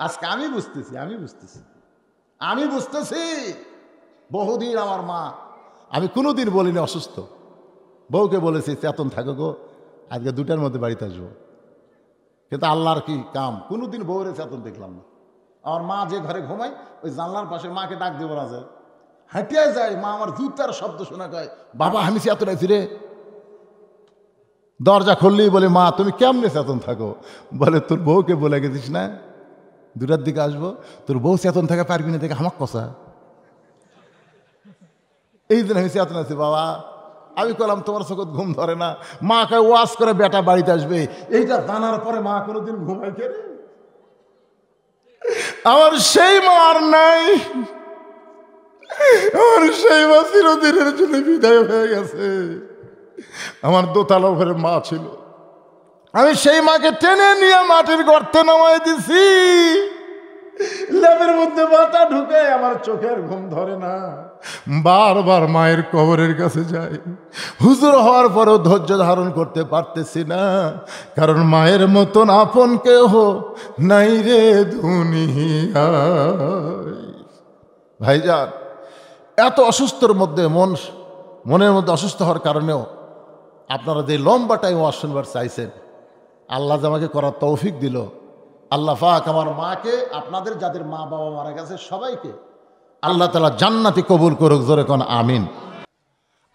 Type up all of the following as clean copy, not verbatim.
আজকে আমি বুঝতেছি বহুদিন আমার মা, আমি কোনোদিন বলিনি অসুস্থ, বউকে বলেছি চেতন থাকো গো, আজকে 2টার মধ্যে বাড়িতে আসবো, কিন্তু আল্লাহর কি কাম, কোনোদিন বউরে চেতন দেখলাম না। আমার মা যে ঘরে ঘুমায় ওই জানলার পাশে মাকে ডাক দেবো না যায়, হাঁটিয়ে যায়, মা আমার জুতার শব্দ শোনা কয়, বাবা আমি চেতন আছি রে। দরজা খুললেই বলে, মা তুমি কেমনে চেতন থাকো? বলে তোর বউকে বলে গেছিস না 2টার দিকে আসবো, তোর বউ চেতন থাকা পারবি না, দেখে আমার কথা। এই দিন আমি চেতন আছি বাবা। আমি বললাম তোমার চোখত ঘুম ধরে না? মা কয় ওয়াজ করে বেটা বাড়িতে আসবে, এইটা জানার পরে মা কোনোদিন ঘুমায় কে রে? আমার সেই মা আর নাই, আমার সেই মা চিরদিনের জন্য বিদায় হয়ে গেছে। আমার দোতলা ঘরে মা ছিল, আমি সেই মাকে টেনে নিয়ে মাটির গর্তে নামাই দিছি, লেপের মধ্যে মাথা ঢুকে আমার চোখের ঘুম ধরে না। বারবার মায়ের কবরের কাছে যাই, হুজুর হওয়ার পরেও ধৈর্য ধারণ করতে পারতেছি না, কারণ মায়ের মতন আপন কেহ নাই রে দুনিয়ায়। ভাইজান, এত অসুস্থর মধ্যে মনের মধ্যে অসুস্থ হওয়ার কারণেও আপনারা যে লম্বা টাইম ওয়াজ শুনবার চাইছেন, আল্লাহ যে আমাকে করার তৌফিক দিল, আল্লাহ পাক আমার মাকে, আপনাদের যাদের মা বাবা মারা গেছে সবাইকে আল্লাহ তাআলা জান্নাতি কবুল করুক, জোরে কোন আমিন।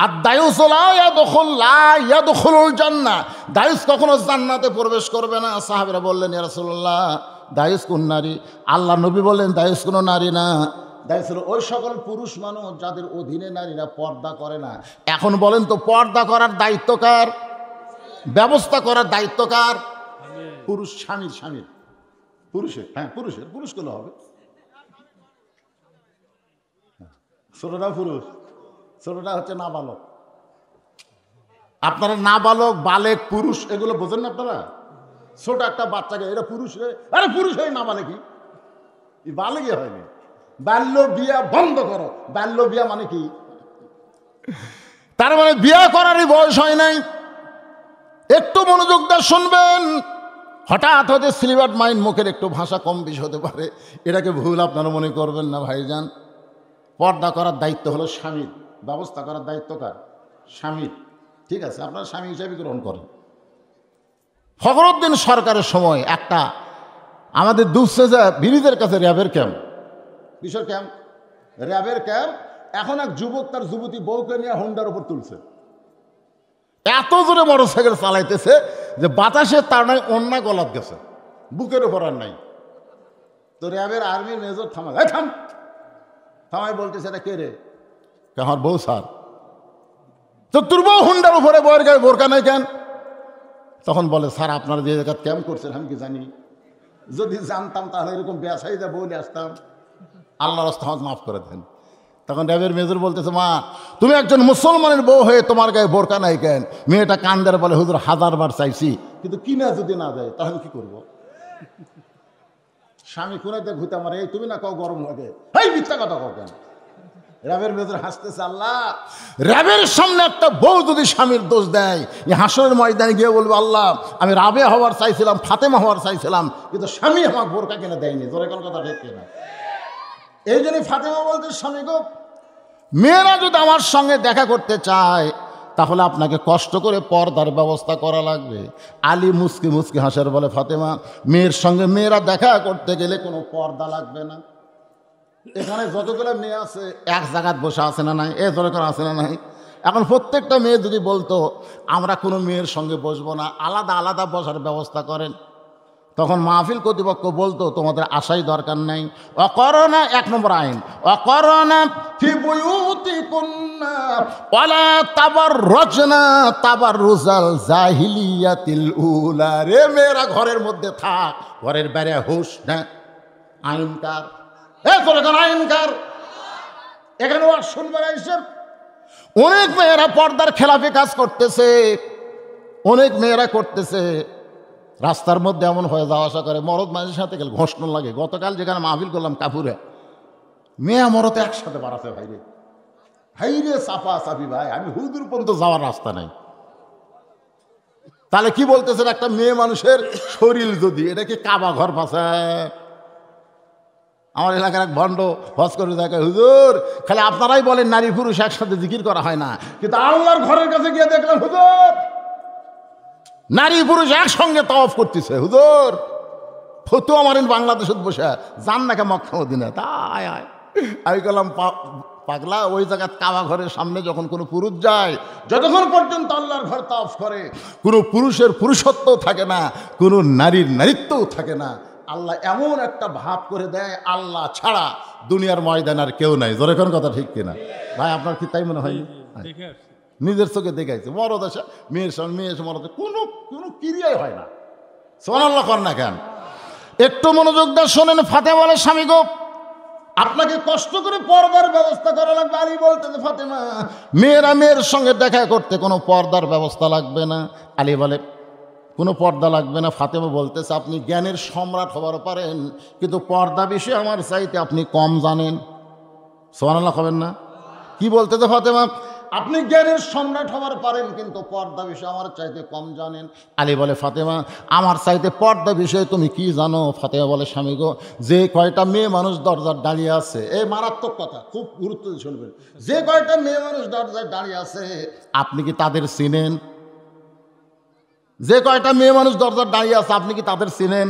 আর দায়ুস লা ইয়াদখুলুল জান্নাহ, দায়ুস কখনো জান্নাতে প্রবেশ করবে না। সাহাবীরা বললেন, ইয়া রাসূলুল্লাহ দায়ুস কোন নারী? আল্লাহ নবী বললেন, দায়ুস কোনো নারী না, দায়ুস হলো ওই সকল পুরুষ মানুষ যাদের অধীনে নারীরা পর্দা করে না। এখন বলেন তো, পর্দা করার দায়িত্ব কার? ব্যবস্থা করার দায়িত্ব কার? পুরুষ, স্বামীর পুরুষের। হ্যাঁ পুরুষের, পুরুষ করলে হবে। ছোটটা পুরুষ, ছোটটা হচ্ছে নাবালক। আপনারা নাবালক, বালেক, পুরুষ এগুলো বোঝেন না আপনারা? ছোট একটা বাচ্চাকে এটা পুরুষ রে, আরে পুরুষ হয় নাবালেকই, বালেকই হয়নি। বাল্য বিয়া বন্ধ করো। বাল্য বিয়া মানে কি? তার মানে বিয়া করারই বয়স হয় নাই। একটু মনোযোগ দিয়ে শুনবেন। হঠাৎ হতে সিলিবার্ড মাইন্ড, মুখের একটু ভাষা কম বেশি হতে পারে, এটাকে ভুল আপনারা মনে করবেন না ভাইজান। পর্দা করার দায়িত্ব হলো স্বামীর, ব্যবস্থা করার দায়িত্ব কার? স্বামীর। ঠিক আছে, আপনারা স্বামী হিসেবে গ্রহণ করেন। ফখরুদ্দিন সরকারের সময় একটা আমাদের দুঃসেজা বিরিদের কাছে র্যাবের ক্যাম্প, কিশোর ক্যাম্প, র্যাবের ক্যাম্প। এখন এক যুবক তার যুবতী বউকে নিয়ে হোন্ডার উপর তুলছে, এত জোরে মোটরসাইকেল চালাইতেছে যে বাতাসে তার নাই অন্য গলাত গেছে, বুকের উপর আর নাই। তো র্যাবের আর্মির মেজর থামাই বলতেছে, এটা কে রে? আমার বউ স্যার। তো তোর বউ হুন্ডার উপরে বউয়ের গায়ে বোরকা নাই কেন? তখন বলে, স্যার আপনারা যে জায়গায় ক্যাম্প করছেন আমি কি জানি? যদি জানতাম তাহলে এরকম বেসাইদা বলে আসতাম। আল্লাহ রাস্তায় মাফ করে দেন। তখন র্যাবের মেজর বলতেছে, মা তুমি একজন মুসলমানের বউ হয়ে তোমার গায়ে বোরকা নাই কেন? মেয়েটা কান্দার বলে, হুজুর 1000বার চাইছি, কিন্তু কিনা যদি না দেয় তাহলে কি করব? স্বামী কোনাইতে ঘুরতে আমার, এই তুমি না কাউ গরম লাগে, এই মিথ্যা কথা কও কেন? র্যাবের মেজর হাসতেছে, আল্লাহ র্যাবের সামনে একটা বউ যদি স্বামীর দোষ দেয়, এই হাসরের ময়দানে গিয়ে বলবো, আল্লাহ আমি রাবে হওয়ার চাইছিলাম, ফাতেমা হওয়ার চাইছিলাম, কিন্তু স্বামী আমার বোরকা কিনে দেয়নি। জোরে কোন কথা ঠিক কিনা? এই জন্যই ফাতেমা বলতে, স্বামী গো, মেয়েরা যদি আমার সঙ্গে দেখা করতে চায় তাহলে আপনাকে কষ্ট করে পর্দার ব্যবস্থা করা লাগবে। আলী মুস্কি মুস্কি হাসার বলে, ফাতেমা মেয়ের সঙ্গে মেয়েরা দেখা করতে গেলে কোনো পর্দা লাগবে না। এখানে যতগুলো মেয়ে আছে এক জায়গায় বসে আছে না নাই? যতক্ষণ আছে না নাই? এখন প্রত্যেকটা মেয়ে যদি বলতো আমরা কোনো মেয়ের সঙ্গে বসবো না, আলাদা আলাদা বসার ব্যবস্থা করেন, তখন মাহফিল কর্তৃপক্ষ বলতো তোমাদের আসাই দরকার নাই। অকরনা, 1 নম্বর আইন, অকরনা ফি বুয়ুতিকুন্না ওয়ালা তাবাররুজনা তাবাররুজাল জাহিলিয়াতিল উলা। রে মেয়েরা ঘরের মধ্যে থাক, ঘরের বাইরে হুশ না। আইনকার, আইনকার এখানে শুনবার আইসে অনেক মেয়েরা পর্দার খেলাফি কাজ করতেছে, অনেক মেয়েরা করতেছে। রাস্তার মধ্যে এমন হয়ে যাওয়া আসা করে, মরদ মানুষের সাথে গেলে ঘোষণ লাগে। গতকাল যেখানে মাহফিল করলাম কাপুরে, মেয়ে মরদ একসাথে বাড়াতে ভাইরে, ভাইরে সাফা সাফি ভাই, আমি হুদুর পর্যন্ত যাওয়ার রাস্তা নাই। তাহলে কি বলতেছেন, একটা মেয়ে মানুষের শরীর যদি, এটা কি কাবা ঘর পাশে? আমার এলাকার এক ভণ্ড হজ করে দেখে, হুজুর খালি আপনারাই বলেন নারী পুরুষ একসাথে জিকির করা হয় না, কিন্তু আল্লাহর ঘরের কাছে গিয়ে দেখলাম হুজুর নারী পুরুষ একসঙ্গে তাওয়াফ করতেছে। হুজুর ফতুয়া মারেন বাংলাদেশে বসে, যান নাকি মক্কা মদিনা। তাই আমি বললাম পাগলা, ওই জায়গায় কাবা ঘরের সামনে যখন কোনো পুরুষ যায়, যতক্ষণ পর্যন্ত আল্লাহর ঘর তাওয়াফ করে, কোনো পুরুষের পুরুষত্বও থাকে না, কোনো নারীর নারীত্বও থাকে না। আল্লাহ এমন একটা ভাব করে দেয়, আল্লাহ ছাড়া দুনিয়ার ময়দান আর কেউ নাই। জোরে কোন কথা ঠিক কিনা ভাই? আপনার কি তাই মনে হয়নি? নিজের চোখে দেখাইছে। মরদ আসে মেয়ের সঙ্গে, মেয়ে এসে মরদে কোনো কোনো ক্রিয়াই হয় না। সুবহানাল্লাহ কর না কেন? একটু মনোযোগ দিয়ে শোনেন। ফাতেমা বলে, স্বামী গো আপনাকে কষ্ট করে পর্দার ব্যবস্থা করা লাগবে। আলী বলতেছে, ফাতেমা মেয়েরা মেয়ের সঙ্গে দেখা করতে কোনো পর্দার ব্যবস্থা লাগবে না। আলী বলে, কোনো পর্দা লাগবে না। ফাতেমা বলতেছে, আপনি জ্ঞানের সম্রাট হবার পারেন, কিন্তু পর্দা বিষয়ে আমার চাইতে আপনি কম জানেন। সুবহানাল্লাহ কবেন না? কি বলতেছে ফাতেমা? আপনি জ্ঞানের সম্রাট হবার পারেন, কিন্তু পর্দা বিষয়ে আমার চাইতে কম জানেন। আলী বলে, ফাতেমা আমার চাইতে পর্দা বিষয়ে তুমি কি জানো? ফাতেমা বলে, স্বামী গো যে কয়টা মেয়ে মানুষ দরজার দাঁড়িয়ে আছে, এই মারাত্মক কথা, খুব গুরুত্ব দিয়ে শুনবেন, যে কয়টা মেয়ে মানুষ দরজায় দাঁড়িয়ে আছে আপনি কি তাদের চিনেন? যে কয়টা মেয়ে মানুষ দরজার দাঁড়িয়ে আছে আপনি কি তাদের চিনেন?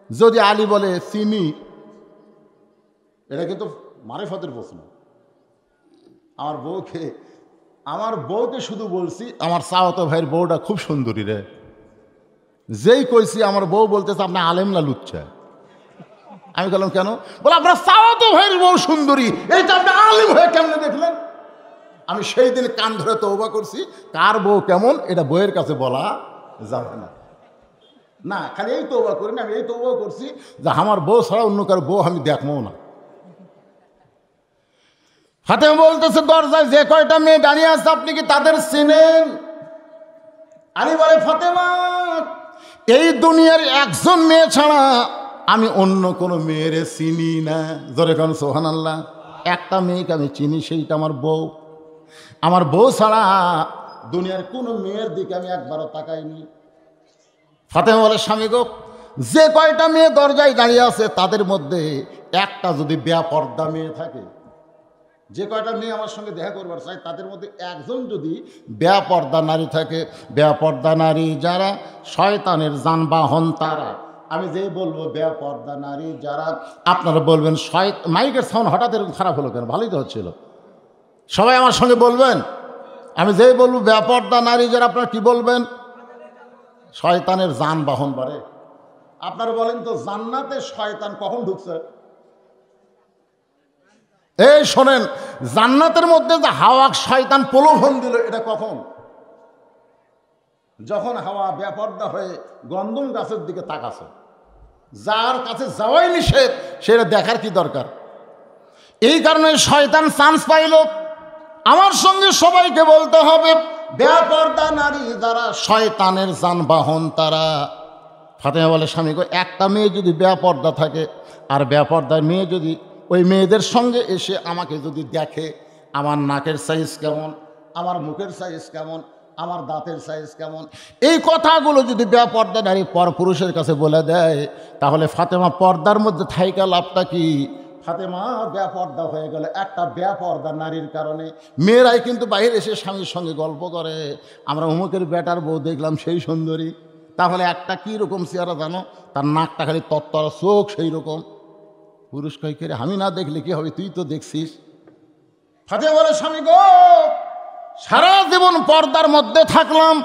যদি আলী বলে চিনি, এটা কিন্তু মারিফতের প্রশ্ন। আমার বউকে শুধু বলছি আমার চাওয়াতো ভাইয়ের বউটা খুব সুন্দরী রে। যেই কইছি আমার বউ বলতেছে আপনি আলেম না লুচ্ছা। আমি বললাম কেন? বলে আপনার চাওয়াতো ভাইয়ের বউ সুন্দরী, এইটা আপনি আলেম হয়ে কেমনে দেখলেন? আমি সেই দিন কান ধরে তওবা করছি, কার বউ কেমন এটা বইয়ের কাছে বলা যাবে না। না খালি এই তওবা করি না, আমি এই তওবা করছি যে আমার বউ ছাড়া অন্য কারো বউ আমি দেখবো না। ফাতেমা বলতেছে, দরজায় যে কয়টা মেয়ে দাঁড়িয়ে আছে আপনি কি তাদের চিনেন? আলী বলে, ফাতেমা এই দুনিয়ার একজন মেয়ে ছাড়া আমি অন্য কোনো মেয়েরে চিনি না। জোরে কোন সুবহানাল্লাহ। একটা মেয়েকে আমি চিনি, সেইটা আমার বউ। আমার বউ ছাড়া দুনিয়ার কোনো মেয়ের দিকে আমি একবারও তাকাইনি। ফাতেমা বলে, স্বামী গো যে কয়টা মেয়ে দরজায় দাঁড়িয়ে আছে তাদের মধ্যে একটা যদি বেপরদা মেয়ে থাকে, যে কয়টা মেয়ে আমার সঙ্গে দেখা করবার চাই তাদের মধ্যে একজন যদি বেপরদা নারী থাকে, বেপরদা নারী যারা শয়তানের যানবাহন তারা। আমি যেই বলবো বেপরদা নারী যারা, আপনারা বলবেন মাইকের সাউন্ড হঠাৎ এরকম খারাপ হলো কেন? ভালোই তো হচ্ছিল। সবাই আমার সঙ্গে বলবেন। আমি যেই বলবো বেপরদা নারী যারা, আপনারা কি বলবেন? শয়তানের যানবাহন বাড়ে। আপনারা বলেন তো জান্নাতে শয়তান কখন ঢুকছে? এই শোনেন, জান্নাতের মধ্যে যে হাওয়া শয়তান প্রলোভন দিল এটা কখন? যখন হাওয়া বেপরদা হয়ে গন্ধম গাছের দিকে তাকাছে। যার কাছে যাওয়াই নিষেধ সেটা দেখার কি দরকার? এই কারণে শয়তান চান্স পাইল। আমার সঙ্গে সবাইকে বলতে হবে বেপরদা নারী যারা শয়তানের যানবাহন তারা। ফাতেমা বলে, স্বামী গো একটা মেয়ে যদি বেপরদা থাকে আর বেপরদা মেয়ে যদি ওই মেয়েদের সঙ্গে এসে আমাকে যদি দেখে, আমার নাকের সাইজ কেমন, আমার মুখের সাইজ কেমন, আমার দাঁতের সাইজ কেমন, এই কথাগুলো যদি বেপরদা নারী পরপুরুষের কাছে বলে দেয়, তাহলে ফাতেমা পর্দার মধ্যে থাইকা লাভটা কি? ফাতেমা বেপরদা হয়ে গেল একটা বেপরদা নারীর কারণে। মেয়েরাই কিন্তু বাইরে এসে স্বামীর সঙ্গে গল্প করে, আমরা অমুকের বেটার বউ দেখলাম সেই সুন্দরী। তাহলে একটা কী রকম চেহারা জানো? তার নাকটা খালি তত্তরা, চোখ সেই রকম। পুরুষ কই করে আমি না দেখলে কি হবে? তুই তো দেখছিস। ফাতেমা বলে, স্বামী গো সারা জীবন পর্দার মধ্যে থাকলাম,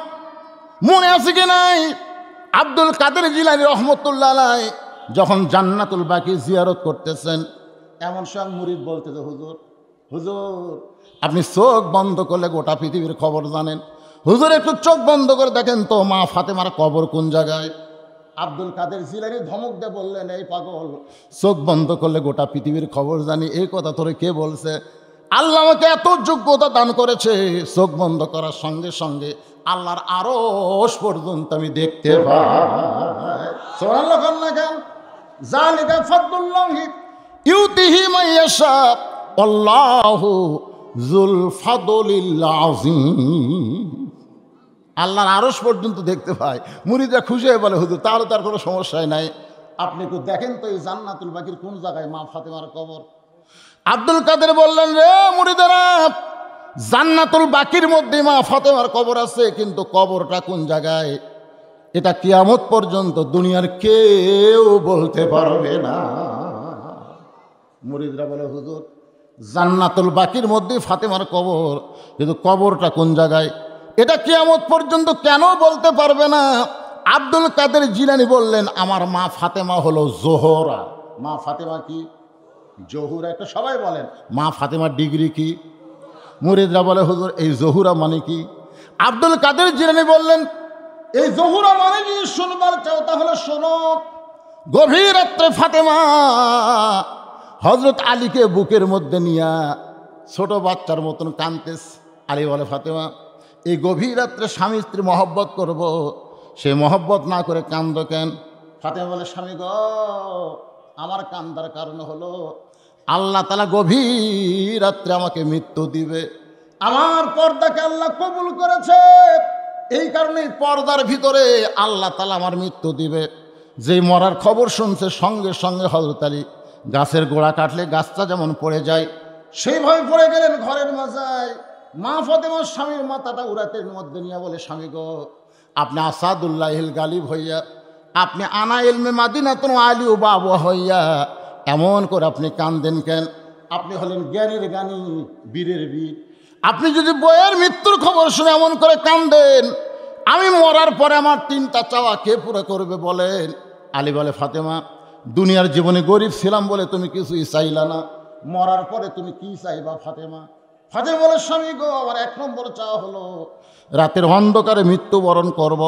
মনে আছে কি নাই আব্দুল কাদের জিলানী রহমতুল্লাহ আলাইহি যখন জান্নাতুল বাকি জিয়ারত করতেছেন, এমন সব মুরিদ বলতেছে, হুজুর হুজুর আপনি চোখ বন্ধ করলে গোটা পৃথিবীর খবর জানেন। হুজুর একটু চোখ বন্ধ করে দেখেন তো মা ফাতেমার কবর কোন জায়গায়। আব্দুল কাদের জিলানী ধমক দিয়ে বললেন, এই পাগল, চোখ বন্ধ করলে গোটা পৃথিবীর খবর জানি, এই কথা তোরে কে বলছে? আল্লাহ আমাকে এত যোগ্যতা দান করেছে, চোখ বন্ধ করার সঙ্গে সঙ্গে আল্লাহর আরশ পর্যন্ত আমি দেখতে পাই। সুবহানাল্লাহ না কেন? যালিকা ফাদলুল্লাহি ইউতিহি মাইয়াশা আল্লাহু যুল ফাদলিল আযীম। আল্লাহর আরশ পর্যন্ত দেখতে পায়। মুরিদরা খুশি হয়ে বলে, হুজুর তাহলে তার কোনো সমস্যাই নাই। আপনি একটু দেখেন তো এই জান্নাতুল বাকির কোন জায়গায় মা ফাতেমার কবর। আব্দুল কাদের বললেন, রে মুরিদেরা, জান্নাতুল বাকির মধ্যে মা ফাতেমার কবর আছে, কিন্তু কবরটা কোন জায়গায় এটা কিয়ামত পর্যন্ত দুনিয়ার কেউ বলতে পারবে না। মুরিদরা বলে, হুজুর জান্নাতুল বাকির মধ্যে ফাতেমার কবর, কিন্তু কবরটা কোন জায়গায় এটা কিয়ামত পর্যন্ত কেন বলতে পারবে না? আব্দুল কাদের জিলানী বললেন, আমার মা ফাতেমা হলো জোহরা। মা ফাতেমা কি? জহুরা। একটা সবাই বলেন, মা ফাতেমার ডিগ্রি কি? মুরিদরা বলে, হুজুর এই জহুরা মানে কি? আব্দুল কাদের জিলানী বললেন, এই জহুরা মানে কি শুনবার চাও তাহলে শোনো। গভীর রাত্রে ফাতেমা হযরত আলীকে বুকের মধ্যে নিয়া ছোট বাচ্চার মতন কাঁদতেস। আলী বলে, ফাতেমা এই গভীর রাত্রে স্বামী স্ত্রী মহব্বত করব, সে মহব্বত না করে কান্দ কেন? ফাতেমা বলে, স্বামী গো, আমার কান্দার কারণ হলো আল্লাহ তাআলা গভীর রাত্রে আমাকে মৃত্যু দিবে। আমার পর্দাকে আল্লাহ কবুল করেছে, এই কারণেই পর্দার ভিতরে আল্লাহ তাআলা আমার মৃত্যু দিবে। যেই মরার খবর শুনছে সঙ্গে সঙ্গে হযরত আলী গাছের গোড়া কাটলে গাছটা যেমন পড়ে যায় সেইভাবে পড়ে গেলেন ঘরের মাজায়। মা ফাতেমার স্বামীর মাথাটা উরাতের মধ্যে নিয়ে বলে, স্বামী গো, আপনি আসাদুল্লাহিল গালিব হইয়া, আপনি আনা ইলমে মাদিনাতুন আলী ও বাবা হইয়া এমন করে আপনি কান্দেন কেন? আপনি হলেন জ্ঞানের জ্ঞানী, বীরের বীর। আপনি যদি বইয়ের মৃত্যুর খবর শুনে এমন করে কান্দেন, আমি মরার পরে আমার তিনটা চাওয়া কে পুরো করবে বলেন? আলী বলে, ফাতেমা দুনিয়ার জীবনে গরিব ছিলাম বলে তুমি কিছুই চাইলা না, মরার পরে তুমি কি চাইবা ফাতেমা? ফাতেমা বলে, স্বামী গো, আমার এক নম্বর চাওয়া হলো রাতের অন্ধকারে মৃত্যুবরণ করব,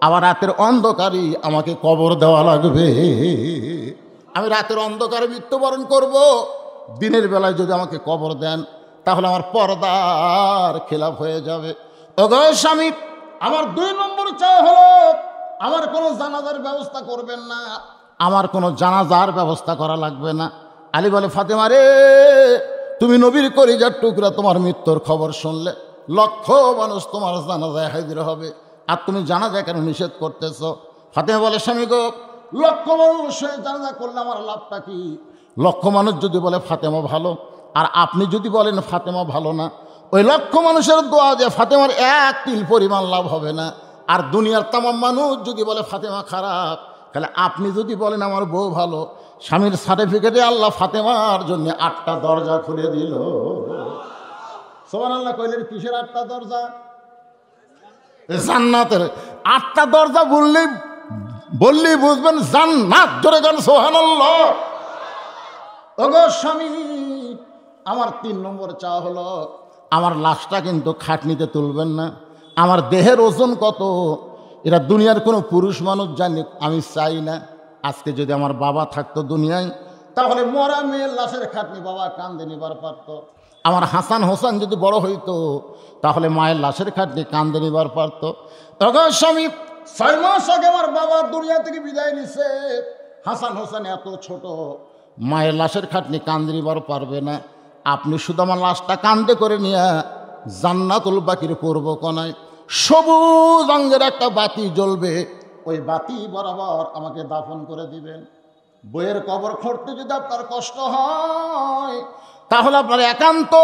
আবার রাতের অন্ধকারই আমাকে কবর দেওয়া লাগবে। আমি রাতের অন্ধকারে মৃত্যুবরণ করব, দিনের বেলায় যদি আমাকে কবর দেন তাহলে আমার পর্দার খেলাফ হয়ে যাবে। ওগো স্বামী, আমার দুই নম্বর চাওয়া হলো আমার কোনো জানাজার ব্যবস্থা করবেন না, আমার কোনো জানাজার ব্যবস্থা করা লাগবে না। আলী বলে, ফাতেমা রে, তুমি নবীর কলিজার টুকরা, তোমার মৃত্যুর খবর শুনলে লক্ষ মানুষ তোমার জানাজায় হাজির হবে, আর তুমি জানাজা কেন নিষেধ করতেছ? ফাতেমা বলে, স্বামী গো, লক্ষ মানুষ জানাজা করলে আমার লাভটা কি? লক্ষ মানুষ যদি বলে ফাতেমা ভালো, আর আপনি যদি বলেন ফাতেমা ভালো না, ওই লক্ষ মানুষের দোয়া যে ফাতেমার এক তিল পরিমাণ লাভ হবে না। আর দুনিয়ার তামাম মানুষ যদি বলে ফাতেমা খারাপ, তাহলে আপনি যদি বলেন আমার বউ ভালো, স্বামীর সার্টিফিকেটে আল্লাহ ফাতেমার জন্য 8টা দরজা খুলে দিল। সুবহানাল্লাহ কইলেন, কিসের 8টা দরজা? জান্নাতের 8টা দরজা বললেই বুঝবেন জান্নাত। জোরে গান সুবহানাল্লাহ। ওগো স্বামী, আমার 3 নম্বর চাওয়া হলো আমার লাশটা কিন্তু খাটনিতে তুলবেন না। আমার দেহের ওজন কত এটা দুনিয়ার কোনো পুরুষ মানুষ জানি, আমি চাই না। আজকে যদি আমার বাবা থাকতো দুনিয়ায়, তাহলে মরা মেয়ের লাশের খাটনি বাবা কান্দে নিবার পারত। আমার হাসান হোসেন যদি বড় হইতো, তাহলে মায়ের লাশের খাটনি কান্দে নিবার পারত। তখন স্বামী 6 মাস আগে আমার বাবা দুনিয়া থেকে বিদায় নিছে। হাসান হোসেন এত ছোট, মায়ের লাশের খাটনি কান্দে নিবার পারবে না। আপনি শুধু আমার লাশটা কান্দে করে নিয়ে জান্নাতুল বাকির পূর্ব কোনায় সবুজ রঙের একটা বাতি জ্বলবে, ওই বাতি বরাবর আমাকে দাফন করে দিবেন। বইয়ের কবর খুঁড়তে যদি আপনার কষ্ট হয়, তাহলে আপনার একান্ত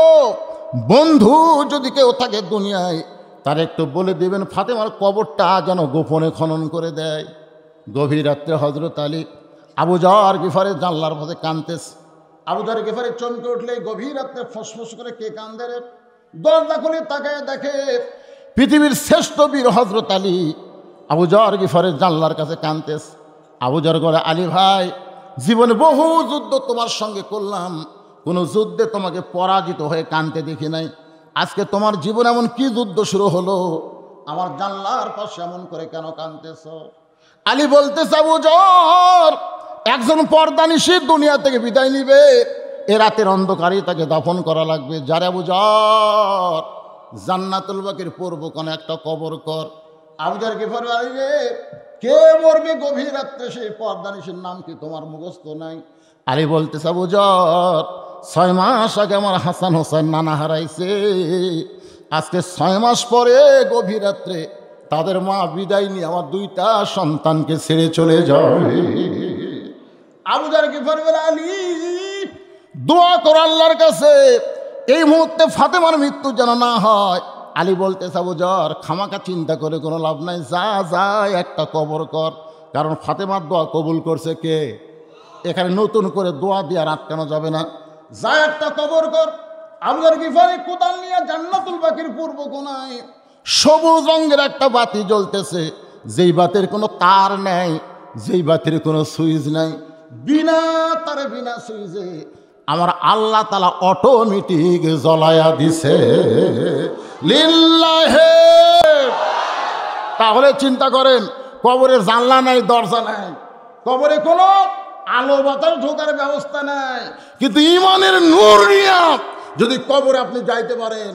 বন্ধু যদি কেউ থাকে দুনিয়ায়, তার একটু বলে দিবেন ফাতেমার কবরটা যেন গোপনে খনন করে দেয়। গভীর রাত্রে হযরত আলী আবু যর গিফারের জানলার পথে কাঁদতেছে। আবু যর গিফারে চমকে উঠলে গভীর রাত্রে ফসফস করে কে কান্দে রে? দরজা খুলে তাকায় দেখে পৃথিবীর শ্রেষ্ঠ বীর হযরত আলী আবু যর গিফারের জানলার কাছে কাঁদতেছে। আবু যর বলে, আলী ভাই, জীবনে বহু যুদ্ধ তোমার সঙ্গে করলাম, কোনো যুদ্ধে তোমাকে পরাজিত হয়ে কাঁদতে দেখি নাই। আজকে তোমার জীবন এমন কি যুদ্ধ শুরু হলো, আমার জানলার পাশে এমন করে কেন কাঁদতেছ? আলী বলতেছে, আবু যর, একজন পর্দানিশী দুনিয়া থেকে বিদায় নিবে, এ রাতের অন্ধকারেই তাকে দাফন করা লাগবে। যারে আবু যর, জান্নাতুল বাকির পূর্ব কোণে একটা কবর কর। আবু যর গিফারি, আরে কে মরবে গভীর রাত্রে, সেই পর্দানিশীর নাম কি তোমার মুখস্থ নাই? আলী বলতেছে, আবু যর, 6 মাস আগে আমার হাসান হোসেন নানা হারাইছে, আজকে 6 মাস পরে গভীর রাত্রে তাদের মা বিদায় নিয়ে আমার 2টা সন্তানকে ছেড়ে চলে যাবে। আবু যার গিফারি বলে, আলী দোয়া করো আল্লাহর কাছে এই মুহূর্তে ফাতেমার মৃত্যু যেন না হয়। আলী বলতেছে, আবু যার খামাকা চিন্তা করে কোনো লাভ নাই, যা যা একটা কবর কর, কারণ ফাতেমার দোয়া কবুল করছে কে? এখানে নতুন করে দোয়া দিয়ে আটকানো যাবে না, যা একটা কবর কর। আবু যার গিফারি কোদাল নিয়ে জান্নাতুল বাকির পূর্ব কোণায় সবুজ রঙের একটা বাতি জ্বলতেছে, যেই বাতির কোনো তার নেই, যেই বাতির কোনো সুইচ নাই, বিনা তারে বিনা সুইচে আমার আল্লাহ তাআলা অটোমেটিক জ্বলায়া দিছে। লিল্লাহে। তাহলে চিন্তা করেন, কবরে জানলা নাই, দরজা নাই, কবরে কোনো আলো বাতাস ঢোকার ব্যবস্থা নাই, কিন্তু ইমানের নূর নিয়ে যদি কবরে আপনি যাইতে পারেন,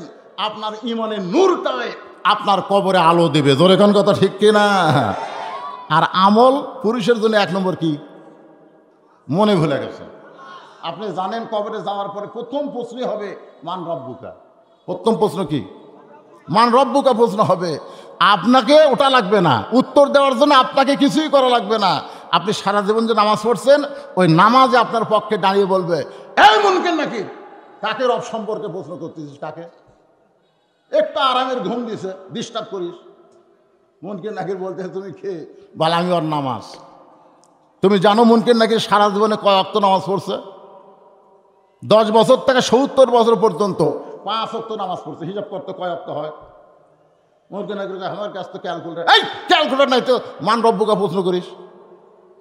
আপনার ইমানের নূরটাই আপনার কবরে আলো দেবে। জোরে কোন কথা ঠিক কিনা? আর আমল পুরুষের জন্য 1 নম্বর কি? মনে ভুলে গেছে। আপনি জানেন কবরে যাওয়ার পরে প্রথম প্রশ্নই হবে মান রব্বুকা। প্রথম প্রশ্ন কি? মান রব্বুকা প্রশ্ন হবে। আপনাকে ওটা লাগবে না, উত্তর দেওয়ার জন্য আপনাকে কিছুই করা লাগবে না। আপনি সারা জীবন যে নামাজ পড়ছেন, ওই নামাজে আপনার পক্ষে দাঁড়িয়ে বলবে, এই মুনকির নাকি, কাকে রব সম্পর্কে প্রশ্ন করতেছিস? কাকে? একটা আরামের ঘুম দিছে, ডিস্টার্ব করিস। মুনকির নাকির বলতে, তুমি কে? বলে, আমি ওর নামাজ। তুমি জানো মুনকির নাকি সারা জীবনে কয় ওয়াক্ত নামাজ পড়ছে? 10 বছর থেকে 70 বছর পর্যন্ত 5 ওয়াক্ত নামাজ পড়ছে। হিসাব করতে কয় ওয়াক্ত হয়? মুনকির নাকির আমার কাছে তো ক্যালকুলেটার, এই ক্যালকুলেটার নাই তো মান রব্বুকা প্রশ্ন করিস।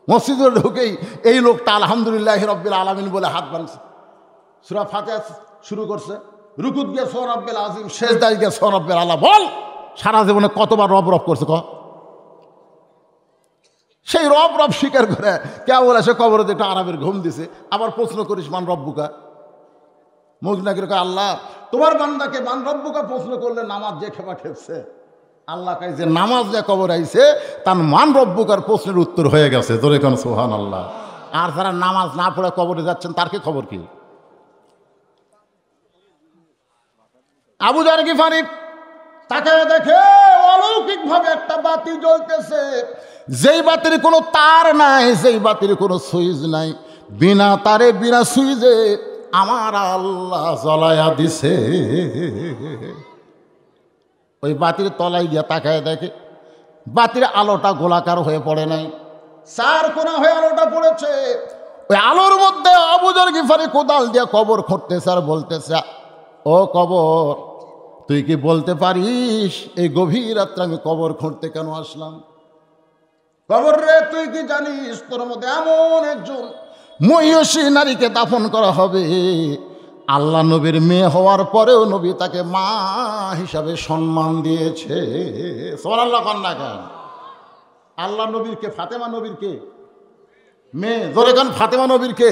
মসজিদে ঢুকেই এই লোকটা আলহামদুলিল্লাহ রাব্বিল আলামিন বলে হাত বাঁধছে, সূরা ফাতিহা শুরু করছে, রুকুত গিয়ে সুবহান রাব্বিল আযীম, সেজদায় গিয়ে সুবহান রাব্বিল আলা। বল সারা জীবনে কতবার রব রব করছে? সেই রব রব স্বীকার করে কেবল এসে কবরে একটা আরামের ঘুম দিছে, আবার প্রশ্ন করিস মান রব্বুকা। মুখ নাকি আল্লাহ তোমার বান্দাকে মান রব্বুকা প্রশ্ন করলে নামাজ যে খেপা খেপছে, আল্লাহ কাই যে নামাজ যে কবর আইছে তার মান রব্বুকার প্রশ্নের উত্তর হয়ে গেছে। তোরে কেন সুবহানাল্লাহ। আর যারা নামাজ না পড়ে কবরে যাচ্ছেন, তার কি খবর কি? আবু যার গিফারি তাকে দেখে অলৌকিক ভাবে একটা বাতি জ্বলতেছে, যেই বাতির কোনো তার নাই, যেই বাতির কোনো সুইচ নাই, বিনা তারে বিনা সুইচে আমার আল্লাহ জ্বলায়া দিছে। ওই বাতির তলায় গিয়া তাকায় দেখে বাতির আলোটা গোলাকার হয়ে পড়ে নাই, 4 কোণা হয়ে আলোটা পড়েছে। ওই আলোর মধ্যে আবু যার গিফারি কোদাল দিয়া কবর খুঁড়তেছে আর বলতেছে, ও কবর, তুই কি বলতে পারিস এই গভীর রাত্রে আমি কবর খুঁড়তে কেন আসলাম? কবর রে, তুই কি জানিস তোর মধ্যে এমন একজন মহিষী নারীকে দাফন করা হবে, আল্লাহ নবীর মেয়ে হওয়ার পরেও নবী তাকে মা হিসাবে সম্মান দিয়েছে। সুবহানাল্লাহ কন্যা কেন? আল্লাহ নবীর কে? ফাতেমা নবীর কে? মেয়ে। জোরে গান, ফাতেমা নবীর কে?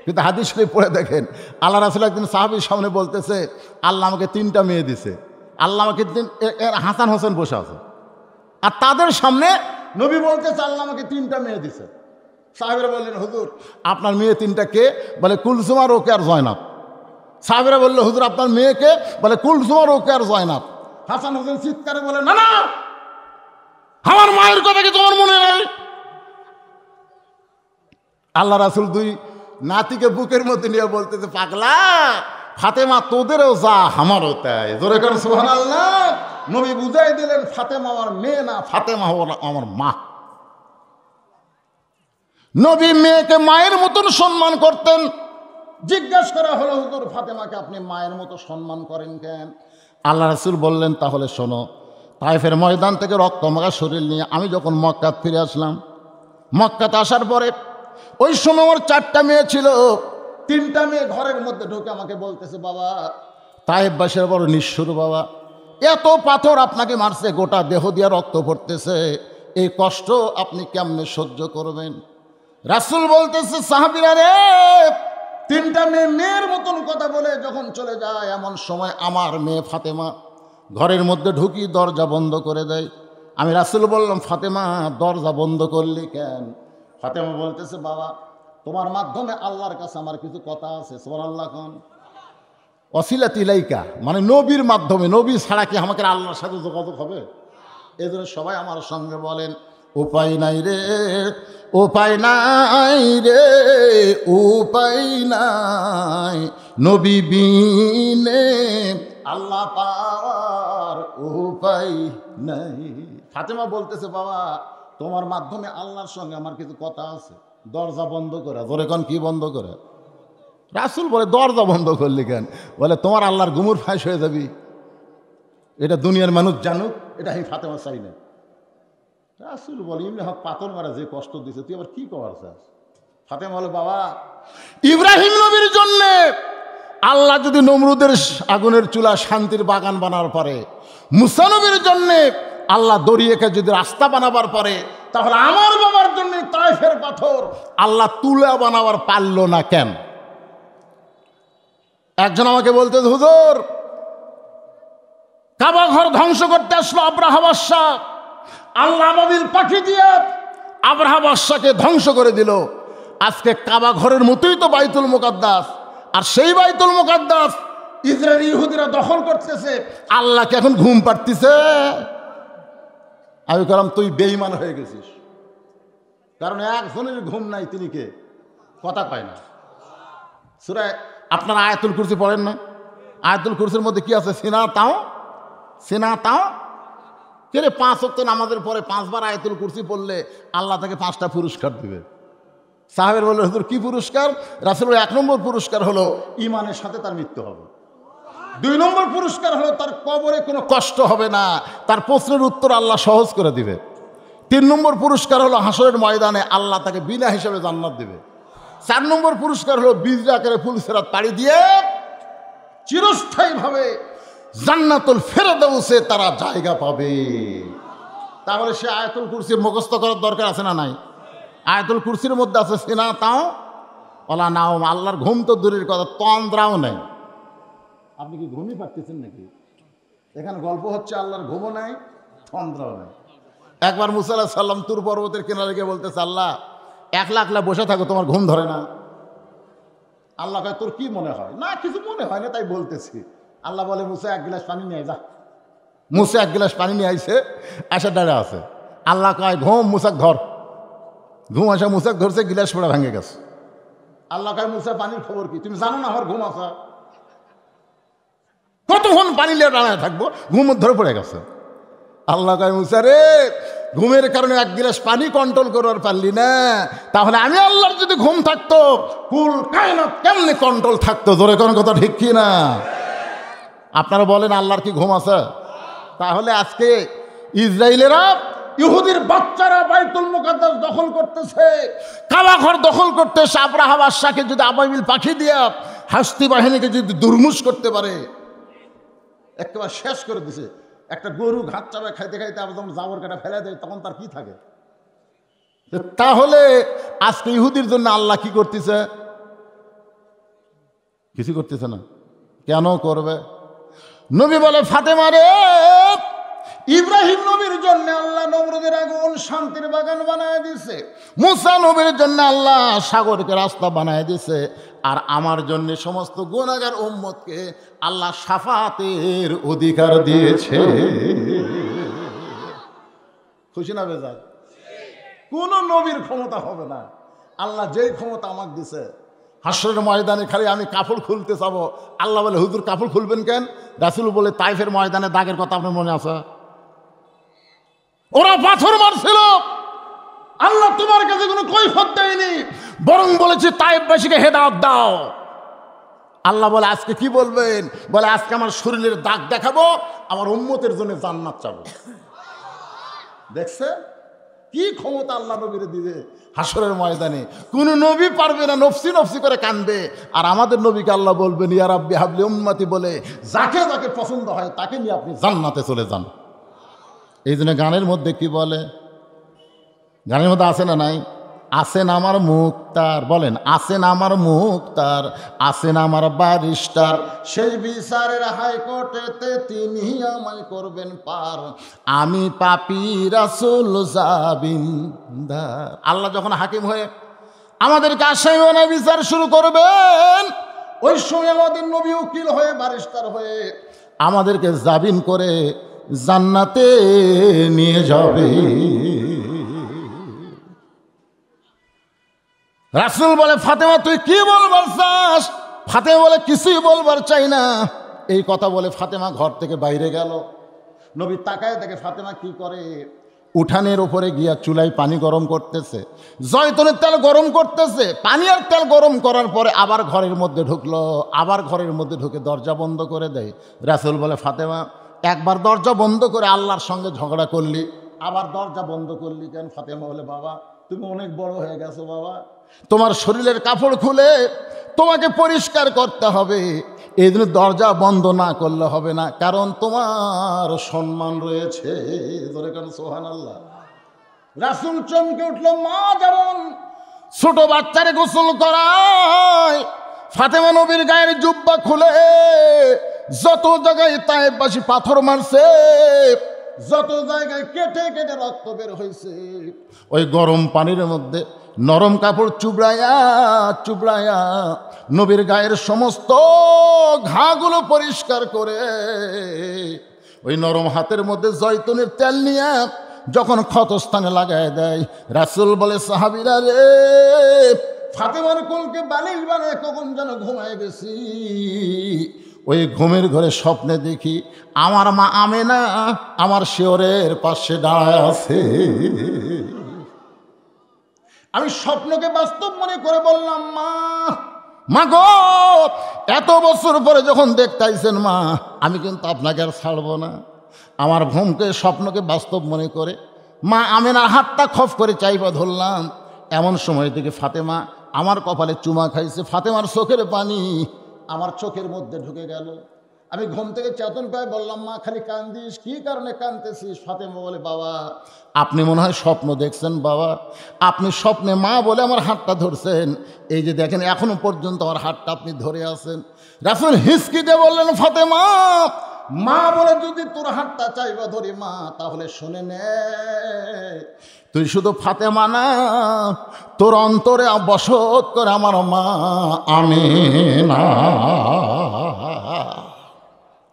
কিন্তু হাদিস শরীফ পড়ে দেখেন, আল্লাহ রাসূল একদিন সাহাবীর সামনে বলতেছে, আল্লাহ আমাকে 3টা মেয়ে দিছে। আল্লাহ আমাকে হাসান হোসেন বসে আছে, আর তাদের সামনে নবী বলতেছে, আল্লাহ আমাকে 3টা মেয়ে দিছে। সাহাবীরা বললেন, হুজুর আপনার মেয়ে 3টা কে? বলে কুলসুমা, রোকে আর জয়নাব। সাহাবীরা বলল, হুজুর আপনার মেয়েকে? বলে কুলসুমা, রোকে আর জয়নাব। হাসান হোসেন চিৎকারে বলে, না না, আমার মায়ের কথা কি তোমার মনে নাই? আল্লাহ রাসূল 2 নাতিকে বুকের মধ্যে নিয়ে বলতেছে, পাগলা ফাতেমা তোদেরও যা আমারও তাই। জোরে করেন সুবহানাল্লাহ। নবী বুঝাই দিলেন, ফাতেমা আমার মেয়ে না, ফাতেমা আমার মা। নবী মেয়েকে মায়ের মতন সম্মান করতেন। জিজ্ঞেস করা হলো, হুজুর ফাতেমাকে আপনি মায়ের মতো সম্মান করেন কেন? আল্লাহ রাসূল বললেন, তাহলে শোনো, তায়েফের ময়দান থেকে রক্তমাখা শরীর নিয়ে আমি যখন মক্কাত ফিরে আসলাম, মক্কাতে আসার পরে ওই সময় আমার 4টা মেয়ে ছিল। 3টা মেয়ে ঘরের মধ্যে ঢুকে আমাকে বলতেছে, বাবা তায়েফবাসীরা বড় নিষ্ঠুর বাবা, এত পাথর আপনাকে মারছে, গোটা দেহ দিয়ে রক্ত পড়তেছে, এই কষ্ট আপনি কেমনে সহ্য করবেন? রাসূল বলতেছে, সাহাবীরা রে, 3টা মেয়ে মেয়ের মতন কথা বলে যখন চলে যায়, এমন সময় আমার মেয়ে ফাতেমা ঘরের মধ্যে ঢুকি দরজা বন্ধ করে দেয়। আমি রাসূল বললাম, ফাতেমা দরজা বন্ধ করলি কেন? ফাতেমা বলতেছে, বাবা তোমার মাধ্যমে আল্লাহর কাছে আমার কিছু কথা আছে। সুবহানাল্লাহ কোন ওসিলাত ইলাইকা, মানে নবীর মাধ্যমে, নবী ছাড়া কি আমাকে আল্লাহর সাথে যোগাযোগ হবে? এই জন্য সবাই আমার সঙ্গে বলেন, উপায় নাই রে, উপায় নাই রে, উপায় নাই, নবী বিনে আল্লাহ পাওয়ার উপায় নাই। ফাতেমা বলতেছে, বাবা তোমার মাধ্যমে আল্লাহর সঙ্গে আমার কিছু কথা আছে, দরজা বন্ধ করে। ধরে কোন কি বন্ধ করে? রাসূল বলে, দরজা বন্ধ করলি কেন? বলে, তোমার আল্লাহর গুমুর ফাঁস হয়ে যাবি, এটা দুনিয়ার মানুষ জানুক, এটা আমি ফাতেমা চাই না। রাসূল বলে, ইমনি হক পাথর মারা যে কষ্ট দিছে, তুই আবার কি করার চাস? ফাতেমা বলে, বাবা ইব্রাহিম নবীর জন্যে আল্লাহ যদি নমরুদের আগুনের চুলা শান্তির বাগান বানার পারে, মুসা নবীর জন্যে আল্লাহ দরিয়াকে যদি রাস্তা বানাবার পারে, তাহলে আমার বাবার জন্য তায়েফের পাথর আল্লাহ তুলা বানাবার পারল না কেন? একজন আমাকে বলতে, হুজুর কাবা ঘর ধ্বংস করতে আসলো আব্রাহা বাদশা, আল্লাহ আবাবিল পাখি দিয়ে আব্রাহা বাদশাকে ধ্বংস করে দিল। আজকে কাবা ঘরের মতোই তো বাইতুল মুকাদ্দাস, আর সেই বাইতুল মুকাদ্দাস ইসরায়েলি ইহুদিরা দখল করতেছে। আল্লাহকে এখন ঘুম পাড়তিছে? আমি বললাম, তুই বেঈমান হয়ে গেছিস, কারণ একজনের ঘুম নাই, তিনি কে? কথা পায় না। সূরা আপনারা আয়াতুল কুরসি পড়েন না? আয়াতুল কুরসির মধ্যে কি আছে? সিনা তাও, সিনা তাও। কে রে, 5 ওয়াক্ত নামাজের পরে 5 বার আয়াতুল কুরসি পড়লে আল্লাহ তাকে 5টা পুরস্কার দিবে। সাহাবের বললেন, হুজুর কি পুরস্কার? রাসূলের 1 নম্বর পুরস্কার হলো ঈমানের সাথে তার মৃত্যু হবে। 2 নম্বর পুরস্কার হলো তার কবরে কোনো কষ্ট হবে না, তার প্রশ্নের উত্তর আল্লাহ সহজ করে দিবে। 3 নম্বর পুরস্কার হলো হাসরের ময়দানে আল্লাহ তাকে বিনা হিসেবে জান্নাত দিবে। 4 নম্বর পুরস্কার হলো বীজ আকারে ফুলসিরাত পাড়ি দিয়ে চিরস্থায়ীভাবে জান্নাতুল ফেরদাউসে তারা জায়গা পাবে। তাহলে সে আয়াতুল কুরসি মুখস্থ করার দরকার আছে না নাই? আয়াতুল কুরসির মধ্যে আছে সিনা তাও ওলা নাও, আল্লাহর ঘুম তো দূরের কথা, তন্দ্রাও নেই। আপনি কি ঘুমই পাচ্ছেন নাকি? এখানে গল্প হচ্ছে, আল্লাহর ঘুমও নাই, তন্দ্রাও নাই। একবার মুসা আলাইহিস সালাম তুর পর্বতের কিনারে গিয়ে বলতেছে, আল্লাহ একলা একলা বসে থাকো, তোমার ঘুম ধরে না? আল্লাহ কয়, তোর কি মনে হয়? না কিছু মনে হয় না, তাই বলতেছি। আল্লাহ বলে, মুসা 1 গ্লাস পানি নিয়ে যা। মুসা 1 গ্লাস পানি নিয়ে আইছে, আসা দাঁড়া আছে। আল্লাহ কয়, ঘুম মুসাক ধর। ঘুম আসা মুসাক ধরছে, গিলাস পড়া ভেঙে গেছে। আল্লাহ কয়, মুসা পানির খবর কি? তুমি জানো না আমার ঘুম আসা? কতক্ষণ পানি নিয়ে দাঁড়ায় থাকবো? ঘুম ধরে পড়ে গেছে। আল্লাহ কয়, মুসা রে, ঘুমের কারণে 1 গ্লাস পানি কন্ট্রোল করবার পারলি না, তাহলে আমি আল্লাহর যদি ঘুম থাকতো, কুল কায়নাত কেমনে কন্ট্রোল থাকতো? জোরে কোন কথা ঠিক কি না? আপনারা বলেন, আল্লাহর কি ঘুম আছে? তাহলে আজকে ইসরায়েলেরা, ইহুদির বাচ্চারা বাইতুল মুকাদ্দাস দখল করতেছে, কাবা ঘর দখল করতেছে। আব্রাহা বাদশাকে যদি আবাবিল পাখি দিয়া হাস্তি বাহিনীকে যদি দুর্মুষ করতে পারে, একেবারে শেষ করে দিছে। একটা গরু ঘাট চাবায় খাইতে খাইতে আবার যখন জাবর কাটা ফেলে দেয়, তখন তার কি থাকে? তাহলে আজকে ইহুদির জন্য আল্লাহ কি করতেছে? কিছু করতেছে না। কেন করবে? নবী বলে, ফাতেমা রে, ইব্রাহিম নবীর জন্য আল্লাহ নমরুদের আগুন শান্তির বাগান বানায় দিছে, মুসা নবীর জন্য আল্লাহ সাগরকে রাস্তা বানায় দিছে, আর আমার জন্য সমস্ত গুনাহগার উম্মতকে আল্লাহ শাফাতের অধিকার দিয়েছে। খুশি না বেজার? কোন নবীর ক্ষমতা হবে না, আল্লাহ যেই ক্ষমতা আমাকে দিছে। হাসরের ময়দানে খালি আমি কাপড় খুলতে যাবো, আল্লাহ বলে, হুজুর কাপড় খুলবেন কেন? রাসূল বলে, তাইফের ময়দানে দাগের কথা আপনার মনে আছে? ওরা পাথর মারছিল, আল্লাহ তোমার কাছে কোনো কৈফিয়ত দেয়নি, বরং বলেছে তাইফবাসীকে হেদায়েত দাও। আল্লাহ বলে, আজকে কি বলবেন? বলে, আজকে আমার শরীরের দাগ দেখাবো, আমার উম্মতের জন্য জান্নাত চাবো। দেখছে কি ক্ষমতা আল্লাহ নবীরে দিবে হাসরের ময়দানে? কোন নবী পারবে না, নফসি নফসি করে কানবে। আর আমাদের নবীকে আল্লাহ বলবেন, ইয়া রাব্বি হাবলি উম্মতি বলে, যাকে যাকে পছন্দ হয় তাকে নিয়ে আপনি জান্নাতে চলে যান। এই জন্য গানের মধ্যে কি বলে? গানের মধ্যে আছে না নাই? আসেন আমার মুক্তার, বলেন আসেন আমার মুক্তার, আসেন আমার ব্যারিস্টার, সেই বিচারের হাইকোর্টেতে তিনি আমায় করবেন পার, আমি পাপী রাসূল জাবিনদার। আল্লাহ যখন হাকিম হয়ে আমাদেরকে আসামি বিচার শুরু করবেন, ওই সময় আমাদের নবী উকিল হয়ে, ব্যারিস্টার হয়ে আমাদেরকে জামিন করে জান্নাতে নিয়ে যাবে। রাসূল বলে, ফাতেমা তুই কি বলবার চাস? ফাতেমা বলে, কিছুই বলবার চাই না। এই কথা বলে ফাতেমা ঘর থেকে বাইরে গেল। নবী তাকায় দেখে ফাতেমা কি করে, উঠানের উপরে গিয়া চুলায় পানি গরম করতেছে, জয়তুনের তেল গরম করতেছে। পানি আর তেল গরম করার পরে আবার ঘরের মধ্যে ঢুকলো, আবার ঘরের মধ্যে ঢুকে দরজা বন্ধ করে দেয়। রাসূল বলে, ফাতেমা একবার দরজা বন্ধ করে আল্লাহর সঙ্গে ঝগড়া করলি, আবার দরজা বন্ধ করলি কেন? ফাতেমা বলে, বাবা তুমি অনেক বড় হয়ে গেছো বাবা, তোমার শরীরের কাপড় খুলে তোমাকে পরিষ্কার করতে হবে, এই জন্য দরজা বন্ধ না করলে হবে না, কারণ তোমার সম্মান রয়েছে। ধরে কেন সুবহানাল্লাহ। রাসূল চমকে উঠল। মা যেমন ছোট বাচ্চারে গোসল করায়, ফাতেমা নবীর গায়ের জুব্বা খুলে যত জায়গায় তায়েববাসী পাথর মারছে, যত জায়গায় কেটে কেটে রক্ত বের হয়েছে, ওই গরম পানির মধ্যে নরম কাপড় চুবড়ায়া চুবড়ায়া নবীর গায়ের সমস্ত ঘাগুলো পরিষ্কার করে ওই নরম হাতের মধ্যে জয়তুনের তেল নিয়ে যখন ক্ষতস্থানে লাগায় দেয়, রাসূল বলে, সাহাবীরা রে, ফাতেমার কোলকে বালিশ বানায় কখন যেন ঘুমায় গেছি। ওই ঘুমের ঘরে স্বপ্নে দেখি আমার মা আমেনা আমার শিয়রের পাশে দাঁড়ায় আছে। আমি স্বপ্নকে বাস্তব মনে করে বললাম, মা গো, এত বছর পরে যখন দেখতে আইছেন মা, আমি কিন্তু আপনাকে আর ছাড়বো না। আমার ঘুমকে স্বপ্নকে বাস্তব মনে করে মা আমেনার হাতটা খপ করে চাইবা ধরলাম। এমন সময় থেকে ফাতেমা আমার কপালে চুমা খাইছে, ফাতেমার চোখের পানি আমার চোখের মধ্যে ঢুকে গেল। আমি ঘুম থেকে চেতন পাই, বললাম, মা খালি কান্দিস, কি কারণে কাঁদতেছিস? ফাতেমা বলে, বাবা আপনি মনে হয় স্বপ্ন দেখছেন বাবা, আপনি স্বপ্নে মা বলে আমার হাতটা ধরছেন, এই যে দেখেন এখনো পর্যন্ত আমার হাতটা আপনি ধরে আছেন। রাসূল হিসকি দিয়ে বললেন, ফাতেমা মা বলে যদি তোর হাতটা চাইবা ধরি মা, তাহলে শুনে নে, তুই শুধু ফাতেমা না, তোর অন্তরে বসত করে আমার মা আমেনা।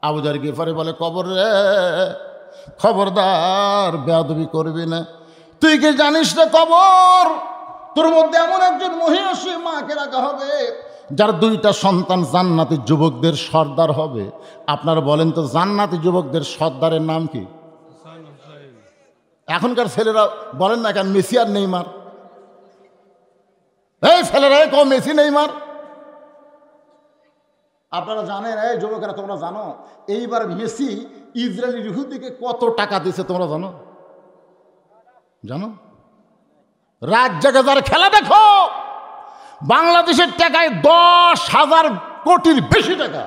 আবু যার গিফারি বলে, কবর রে, খবরদার বেয়াদবি করবি না, তুই কি জানিস না কবর তোর মধ্যে এমন একজন মহিষী মাকে রাখা হবে যার দুইটা সন্তান জান্নাতি যুবকদের সর্দার হবে। আপনারা বলেন তো, জান্নাতি যুবকদের সর্দারের নাম কি? এখনকার ছেলেরা বলেন না কেন মেসি আর নেইমার? এই ছেলেরা কম মেসি নেইমার। আপনারা জানেন, এই যুবকেরা তোমরা জানো, এইবার মেসি ইসরায়েলি ইহুদিকে কত টাকা দিয়েছে তোমরা জানো? জানো? রাত জেগে যার খেলা দেখো, বাংলাদেশের টাকায় 10,000 কোটির বেশি টাকা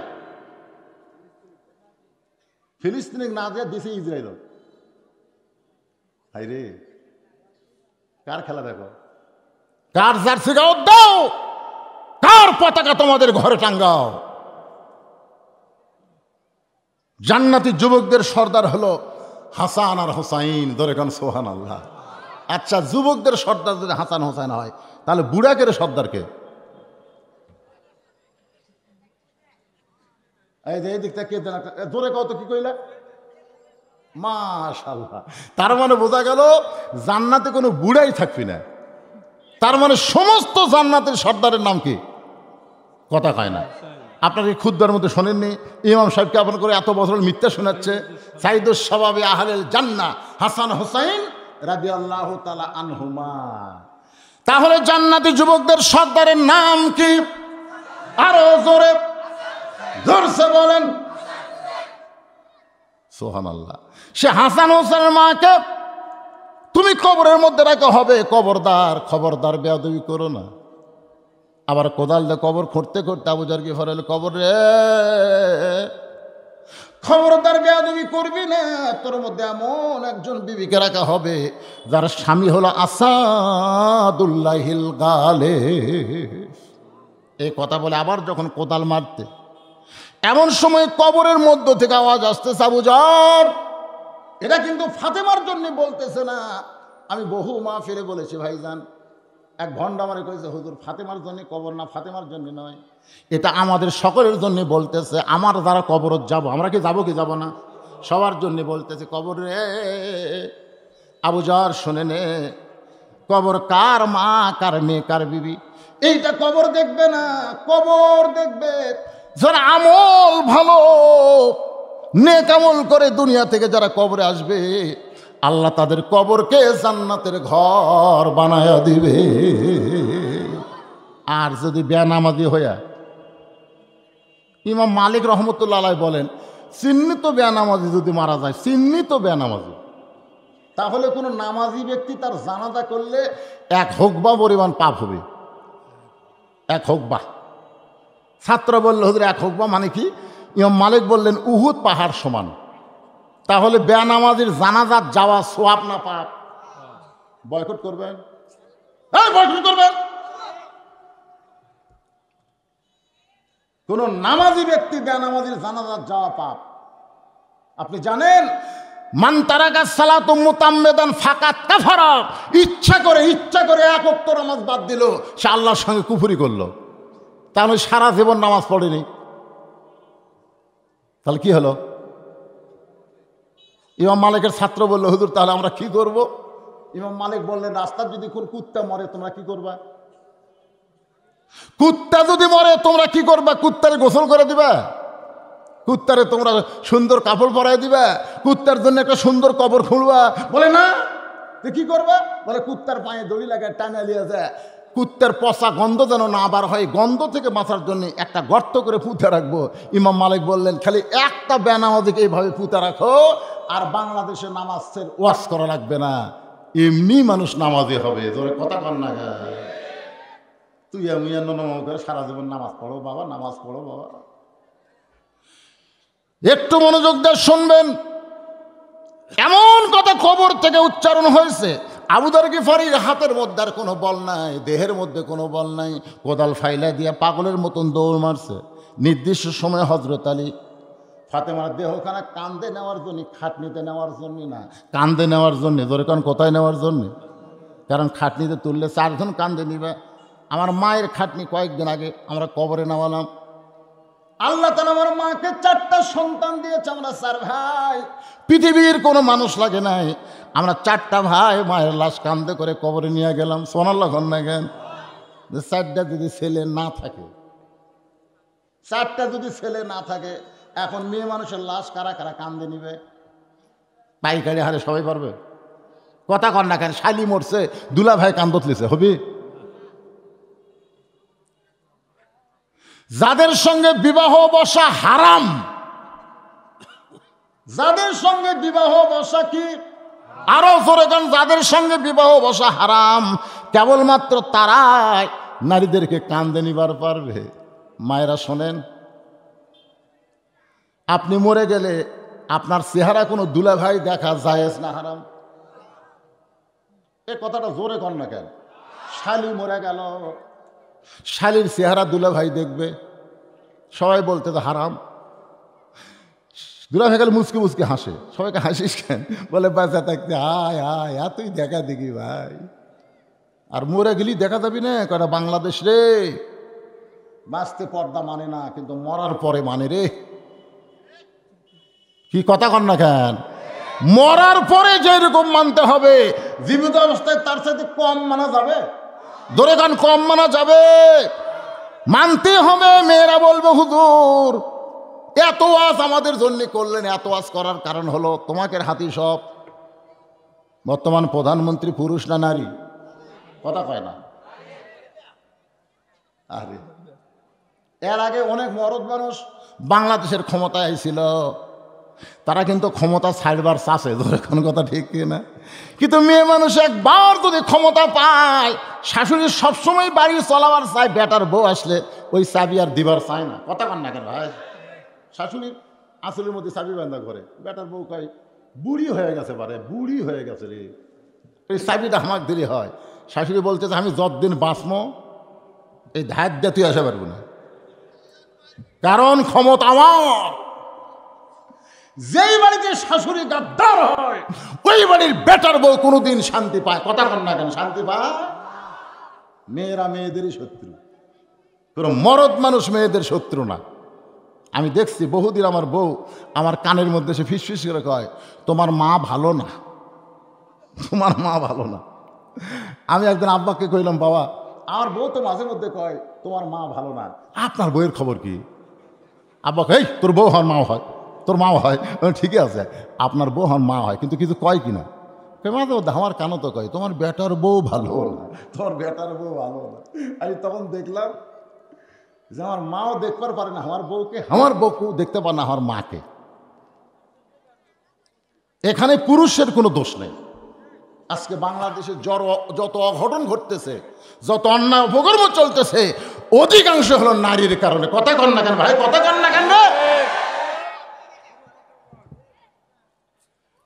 ফিলিস্তিনে না দিয়ে দিছে ইসরায়েল। হাই রে, কার খেলা দেখো, কার জার্সি গাও দাও, কার পতাকা তোমাদের ঘরে টাঙ্গাও। জান্নাতি যুবকদের সর্দার হলো হাসান আর হোসাইন। ধরে কান সুবহানাল্লাহ। আচ্ছা, যুবকদের সর্দার যদি হাসান হোসাইন হয়, তাহলে বুড়াকের সর্দারকে? এই যে এই দিকটা কে ধরে কত কি কইলা? মাশাআল্লাহ। তার মানে বোঝা গেল জান্নাতে কোনো বুড়াই থাকবি না। তার মানে সমস্ত জান্নাতের সর্দারের নাম কি? কথা কয় না। আপনার এই খুদ্বার মধ্যে শোনেননি? ইমাম সাহেবকে আপন করে এত বছর মিথ্যা শোনাচ্ছে। সাইদুস শাবাবে আহলেল জান্নাহ হাসান হোসাইন রাদিয়াল্লাহু তাআলা আনহুমা। তাহলে জান্নাতি যুবকদের সর্দারের নাম কি? আরো জোরে জোরসে বলেন সুবহানাল্লাহ। সে হাসান হোসেনের মাকে তুমি কবরের মধ্যে রাখা হবে, খবরদার খবরদার বেয়াদবি করো না। আবার কোদাল দিয়ে কবর খুঁড়তে খুঁড়তে আবু যার গিফার হলো, কবর রে, খবরদার বেয়াদবি করবি না, তোর মধ্যে এমন একজন বিবিকে রাখা হবে যার স্বামী হলো আসাদুল্লাহিল গালিব। এই কথা বলে আবার যখন কোদাল মারতে, এমন সময় কবরের মধ্য থেকে আওয়াজ আসতেছে, আবু যার, এটা কিন্তু ফাতেমার জন্য বলতেছে না। আমি বহু মাহফিলে বলেছি ভাইজান, এক ভণ্ডা আমারে কইছে, হুজুর ফাতেমার জন্য কবর না, ফাতেমার জন্য নয়, এটা আমাদের সকলের জন্য বলতেছে। আমার যারা কবরত যাব, আমরা কি যাব কি যাব না, সবার জন্য বলতেছে। কবর রে আবু যার, শুনে নে, কবর কার মা, কার মেয়ে, কার বিবি, এইটা কবর দেখবে না, কবর দেখবে যারা আমল ভালো নেক আমল করে দুনিয়া থেকে যারা কবরে আসবে, আল্লাহ তাদের কবরকে জান্নাতের ঘর বানায়া দিবে। আর যদি বেনামাজি হইয়া, ইমাম মালিক রহমতুল্লাহ আলাইহি বলেন, চিহ্নিত বেনামাজি যদি মারা যায়, চিহ্নিত বেনামাজি, তাহলে কোনো নামাজি ব্যক্তি তার জানাজা করলে 1 হুকবা পরিমাণ পাপ হবে। 1 হুকবা। ছাত্র বলল, হুজুর 1 হুকবা মানে কি? ইমাম মালিক বললেন উহুদ পাহাড় সমান। তাহলে বেনামাজির জানাজাত যাওয়া সওয়াব না পাপ? বয়কট করবেন? হ্যাঁ, বয়কট করবেন। কোন নামাজি ব্যক্তি বেনামাজির জানাজাত যাওয়া পাপ। আপনি জানেন, মান তারাকা সালাতু মুতাম্মিদান ফাকাত কাফারা, ইচ্ছা করে 1 ওয়াক্ত নামাজ বাদ দিল, সে আল্লাহর সঙ্গে কুফরি করলো। তাহলে সারা জীবন নামাজ পড়েনি, তাহলে কি হলো? ইমাম মালিকের ছাত্র বলল, হুজুর তাহলে আমরা কি করব? ইমাম মালিক বললেন, রাস্তার যদি কোন কুত্তা মরে তোমরা কি করবা? কুত্তা যদি মরে তোমরা কি করবা? কুত্তারে গোসল করে দিবা? কুত্তারে তোমরা সুন্দর কাপড় পরাই দিবা? কুত্তার জন্য একটা সুন্দর কবর খুলবা? বলে না। তো কি করবা? বলে কুত্তার পায়ে দড়ি লাগায় টানা নিয়ে যায়, কুত্তার পচা গন্ধ যেন না বার হয়, গন্ধ থেকে বাঁচার জন্য একটা গর্ত করে পুঁতে রাখবো। ইমাম মালিক বললেন, খালি একটা বেনামাজিকে এইভাবে পুঁতে রাখো, আর বাংলাদেশে নামাজের ওয়াজ করা লাগবে না, এমনি মানুষ নামাজি হবে। তোরে কথা কর না, তুই করে সারা জীবন নামাজ পড়ো বাবা, নামাজ পড়ো বাবা। একটু মনোযোগ দিয়ে শুনবেন, এমন কথা কবর থেকে উচ্চারণ হয়েছে। আবু যর গিফারীর হাতের মধ্যে আর কোনো বল নাই, দেহের মধ্যে কোনো বল নাই, কোদাল ফাইলা দিয়ে পাগলের মতন দৌড় মারছে। নির্দিষ্ট সময় হযরত আলী ফাতেমার দেহখানা কান্দে নেওয়ার জন্য, খাটনিতে নেওয়ার জন্য না, কান্দে নেওয়ার জন্য। ধরে কারণ কোথায় নেওয়ার জন্য? কারণ খাটনিতে তুললে 4 জন কান্দে নিবে। আমার মায়ের খাটনি কয়েকদিন আগে আমরা কবরে নেওয়ালাম। আল্লাহ তাআলা আমার মাকে 4টা সন্তান দিয়েছে, আমরা 4 ভাই, পৃথিবীর কোনো মানুষ লাগে নাই। আমরা 4টা ভাই মায়ের লাশ কান্দে করে কবরে নিয়ে গেলাম। সুবহানাল্লাহ না গেন? 4টা যদি ছেলে না থাকে, 4টা যদি ছেলে না থাকে, এখন মেয়ে মানুষের লাশ কারা কারা কান্দে নিবে? পাইকারি হারে সবাই পারবে? কথা কর না কেন? শালি মরছে, দুলা ভাই কান্দত লিছে, হবি? যাদের সঙ্গে বিবাহ বসা হারাম, যাদের সঙ্গে বিবাহ বসা কি? আরো জোরে গান, যাদের সঙ্গে বিবাহ বসা হারাম, কেবলমাত্র তারাই নারীদেরকে কান্দে নিবার পারবে। মায়েরা শোনেন, আপনি মরে গেলে আপনার চেহারা কোনো দুলা ভাই দেখা জায়েজ না হারাম? এ কথাটা জোরে কর না কেন? শালি মরে গেল, শালির চেহারা দুলা ভাই দেখবে, সবাই বলতে তো হারাম। দুলা ভাই গেলে মুচকি মুচকি হাসে, সবাইকে হাসিস কেন? বলে বাচ্চা থাকতে আয় আয়, তুই দেখা দেখি ভাই। আর মরে গেলি দেখা যাবি না, কটা বাংলাদেশ রে, বাঁচতে পর্দা মানে না, কিন্তু মরার পরে মানে রে। কি কথা কন না কেন? মরার পরে যেরকম মানতে হবে, জীবিত অবস্থায় তার সাথে কম মানা যাবে? ধরে গান কম মানা যাবে? মানতে হবে। মেয়েরা বলবে, হুজুর এত ওয়াজ আমাদের জন্য করলেন, এত ওয়াজ করার কারণ হলো তোমাকে হাতি সব। বর্তমান প্রধানমন্ত্রী পুরুষ না নারী? কথা কয় না। আরে এর আগে অনেক মরদ মানুষ বাংলাদেশের ক্ষমতায় আইছিল, তারা কিন্তু ক্ষমতা ছাড়বার চাষে, ধরে কোন কথা ঠিক না? কিন্তু মেয়ে মানুষ একবার যদি ক্ষমতা পায়, শাশুড়ি সবসময় বাড়ি চলাবার চায়, বেটার বউ আসলে ওই চাবি আর দিবার চায় না। কথা কন না কেন ভাই? শাশুড়ির আসলের মধ্যে চাবি বান্ধা করে, বেটার বউ কয় বুড়ি হয়ে গেছে, পারে বুড়ি হয়ে গেছে রে, এই চাবিটা আমার দেরি হয়। শাশুড়ি বলতেছে, আমি যতদিন বাঁচমো এই ধার দিয়ে তুই আসা পারবো না, কারণ ক্ষমতা আমার। যেই বাড়িতে শাশুড়ি গাদ্দার হয়, ওই বাড়ির বেটার বউ কোনোদিন শান্তি পায়। কথা কন না কেন? শান্তি পায়। মেয়েরা মেয়েদেরই শত্রু, কোনো মরদ মানুষ মেয়েদের শত্রু না। আমি দেখছি বহুদিন আমার বউ আমার কানের মধ্যে সে ফিসফিস করে কয়, তোমার মা ভালো না, তোমার মা ভালো না। আমি একদিন আব্বাকে কইলাম, বাবা আমার বউ তো মাঝে মধ্যে কয় তোমার মা ভালো না। আপনার বউয়ের খবর কি? আব্বা এই তোর বউ হওয়ার মাও হয়, তোর মাও হয়, ঠিকই আছে, আপনার বউ হওয়ার মা হয়, কিন্তু কিছু কয় কিনা? আমার কানো তো কয় তোমার বেটার বউ ভালো না, তোমার বেটার বউ ভালো না। আমি তখন দেখলাম যে আমার মাও দেখবার পারে না আমার বউকে, আমার বউকেও দেখতে পারে না আমার মাকে। এখানে পুরুষের কোনো দোষ নেই। আজকে বাংলাদেশে যত অঘটন ঘটতেছে, যত অন্যায় অপকর্ম চলতেছে, অধিকাংশ হলো নারীর কারণে। কথা কন না কেন ভাই, কথা কন না কেন?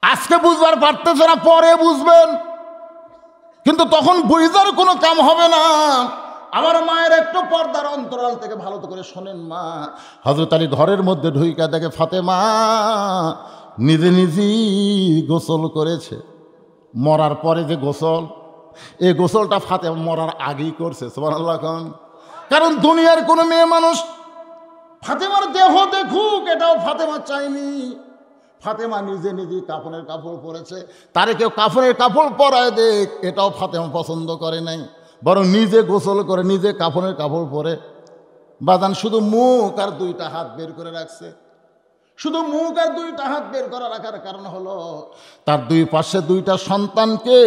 আজকে বুঝবার পারতেছে না, পরে বুঝবেন, কিন্তু তখন বুঝার কোনো কাম হবে না। আমার মায়ের একটু পর্দার অন্তরাল থেকে ভালো করে শোনেন মা। হযরত আলী ঘরের মধ্যে ঢুইকা দেখে ফাতেমা নিজে নিজেই গোসল করেছে। মরার পরে যে গোসল, এই গোসলটা ফাতেমা মরার আগেই করছে। সুবহানাল্লাহ। কারণ দুনিয়ার কোনো মেয়ে মানুষ ফাতেমার দেহ দেখুক এটাও ফাতেমা চায়নি। ফাতেমা নিজে নিজে কাফনের কাপড় পরেছে, তারে কেউ কাফনের কাপড় পরায় দেখ এটাও ফাতেমা পছন্দ করে নাই, বরং নিজে গোসল করে নিজে কাফনের কাপড় পরে বাদান শুধু মুখ আর দুইটা হাত বের করে রাখছে। শুধু মুখ আর দুইটা হাত বের করা রাখার কারণ হলো তার দুই পাশে দুইটা সন্তানকে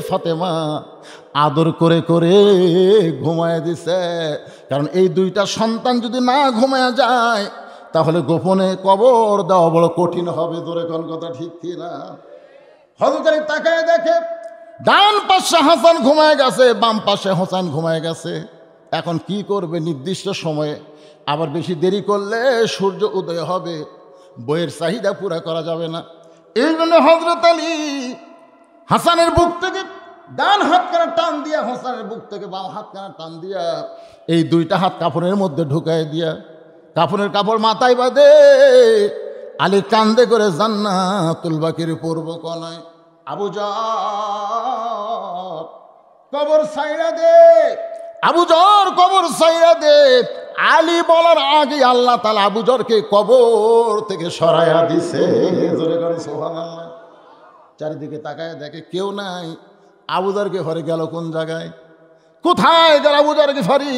ফাতেমা আদর করে করে ঘুমায় দিছে। কারণ এই দুইটা সন্তান যদি না ঘুমায় যায় তাহলে গোপনে কবর দেওয়া বড় কঠিন হবে। জোরে কোন কথা ঠিক কিনা? হযরত আলী তাকায় দেখে ডান পাশে হাসান ঘুমায় গেছে, বাম পাশে হোসেন ঘুমায় গেছে। এখন কি করবে? নির্দিষ্ট সময়ে, আবার বেশি দেরি করলে সূর্য উদয় হবে, বইয়ের চাহিদা পুরা করা যাবে না। এই জন্য হযরত আলী হাসানের বুক থেকে ডান হাত কানা টান দিয়া, হোসেনের বুক থেকে বাম হাত কানা টান দিয়া এই দুইটা হাত কাপড়ের মধ্যে ঢুকায় দিয়া কাপড়ের কাপড় মাথায় বাঁধে আলী কান্দে করে জান্নাতুল বাকির পূর্ব কোনায় আবু জর কবর ছাইরা দে, আবু জর কবর ছাইরা দে। আলী বলার আগে আল্লাহ তাআলা আবু জরকে কবর থেকে সরাইয়া দিছে। জোরে করে সুবহানাল্লাহ। চারিদিকে তাকায় দেখে কেউ নাই। আবু জরকে ঘরে গেল কোন জায়গায়? কোথায় গেল আবু জরকে ফারি?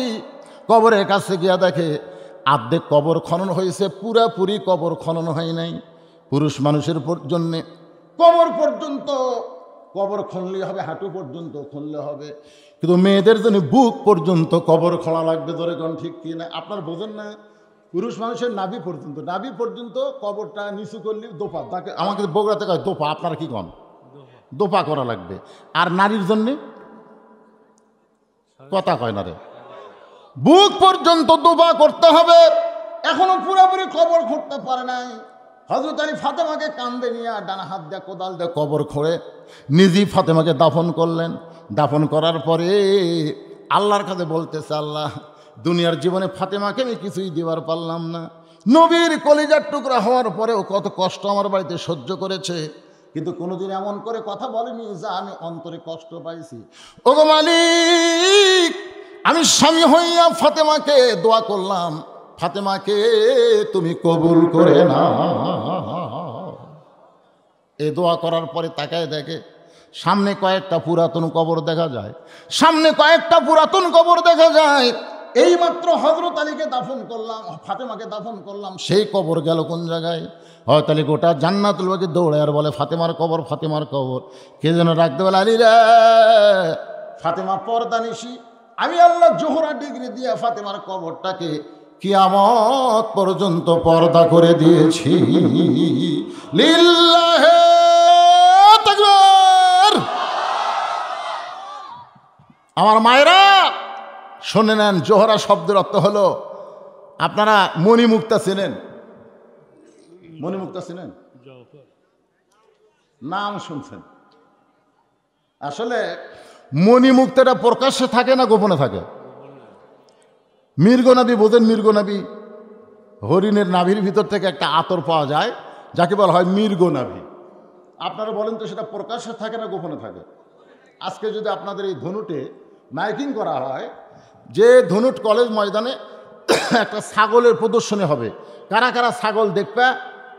কবরের কাছে গিয়া দেখে আর্ধেক কবর খনন হয়েছে, পুরাপুরি কবর খনন হয় নাই। পুরুষ মানুষের জন্যে কবর পর্যন্ত কবর খুনলে হবে, হাঁটু পর্যন্ত খুনলে হবে, কিন্তু মেয়েদের জন্য বুক পর্যন্ত কবর খোলা লাগবে। ধরে কোন ঠিক কি না? আপনার বোঝেন না? পুরুষ মানুষের নাভি পর্যন্ত, নাভি পর্যন্ত কবরটা নিচু করলে দোপা, তাকে আমাকে বগুড়াতে কয় দোপা, আপনার কি কন? দোপা করা লাগবে। আর নারীর জন্যে কথা কয় না রে, বুক পর্যন্ত দোপা করতে হবে। এখনো পুরোপুরি কবর খুঁড়তে পারে নাই। হযরত আলী ফাতেমাকে কান্দে নিয়ে ডানা হাত দিয়ে কোদাল দিয়ে কবর খোঁড়ে নিজেই ফাতেমাকে দাফন করলেন। দাফন করার পরে আল্লাহর কাছে বলতেছে, আল্লাহ দুনিয়ার জীবনে ফাতেমাকে আমি কিছুই দিবার পারলাম না। নবীর কলিজার টুকরা হওয়ার পরেও কত কষ্ট আমার বাড়িতে সহ্য করেছে, কিন্তু কোনোদিন এমন করে কথা বলেনি যা আমি অন্তরে কষ্ট পাইছি। ওগো মালিক, আমি স্বামী হইয়া ফাতেমাকে দোয়া করলাম, ফাতেমাকে তুমি কবুল করে না। এই দোয়া করার পরে তাকায় দেখে সামনে কয়েকটা পুরাতন কবর দেখা যায়, সামনে কয়েকটা পুরাতন কবর দেখা যায়। এইমাত্র হযরত আলীকে দাফন করলাম, ফাতেমাকে দাফন করলাম, সেই কবর গেল কোন জায়গায়? হয়তো আলী গোটা জান্নাতুল বাকি দৌড়ে আর বলে ফাতেমার কবর, ফাতেমার কবর। কে যেন রাখতে বলে, আলী রে ফাতেমা পর্দা নিশি, আমি আল্লাহ জোহরা ডিগ্রি দিয়া ফাতেমার কবরটাকে কিয়ামত পর্যন্ত পর্দা করে দিয়েছি। লিল্লাহে তাকবীর। আমার মায়েরা শুনে নেন, জোহরা শব্দের অর্থ হলো, আপনারা মণিমুক্তা চেনেন? মণিমুক্তা চেনেন? নাম শুনছেন? আসলে মণিমুক্তাটা প্রকাশ্যে থাকে না গোপনে থাকে? মৃগনাভি বোঝেন? মৃগনাভি, হরিণের নাভির ভিতর থেকে একটা আতর পাওয়া যায় যাকে বলা হয় মৃগনাভি। আপনারা বলেন তো সেটা প্রকাশ্যে থাকে না গোপনে থাকে? আজকে যদি আপনাদের এই ধনুটে মাইকিং করা হয় যে ধনুট কলেজ ময়দানে একটা ছাগলের প্রদর্শনী হবে, কারা কারা ছাগল দেখবে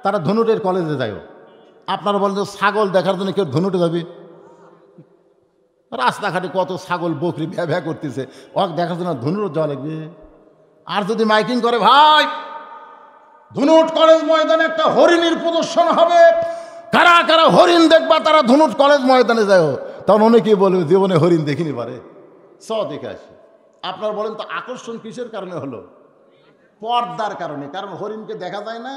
তারা ধনুটের কলেজে যায়। আপনারা বলেন যে ছাগল দেখার জন্য কেউ ধনুটে যাবে? রাস্তাঘাটে কত ছাগল বকরি ভ্যা ভ্যা করতেছে, ওকে দেখার জন্য ধনুর যাওয়া লাগবে। আর যদি মাইকিং করে, ভাই ধনুট কলেজ ময়দানে একটা হরিণীর প্রদর্শন হবে, কারা কারা হরিণ দেখবা তারা ধনুট কলেজ ময়দানে যায়, তখন অনেকেই বলবে জীবনে হরিণ দেখিনি পারে, চ দেখে আসি। আপনারা বলেন তো আকর্ষণ কিসের কারণে হলো? পর্দার কারণে। কারণ হরিণকে দেখা যায় না,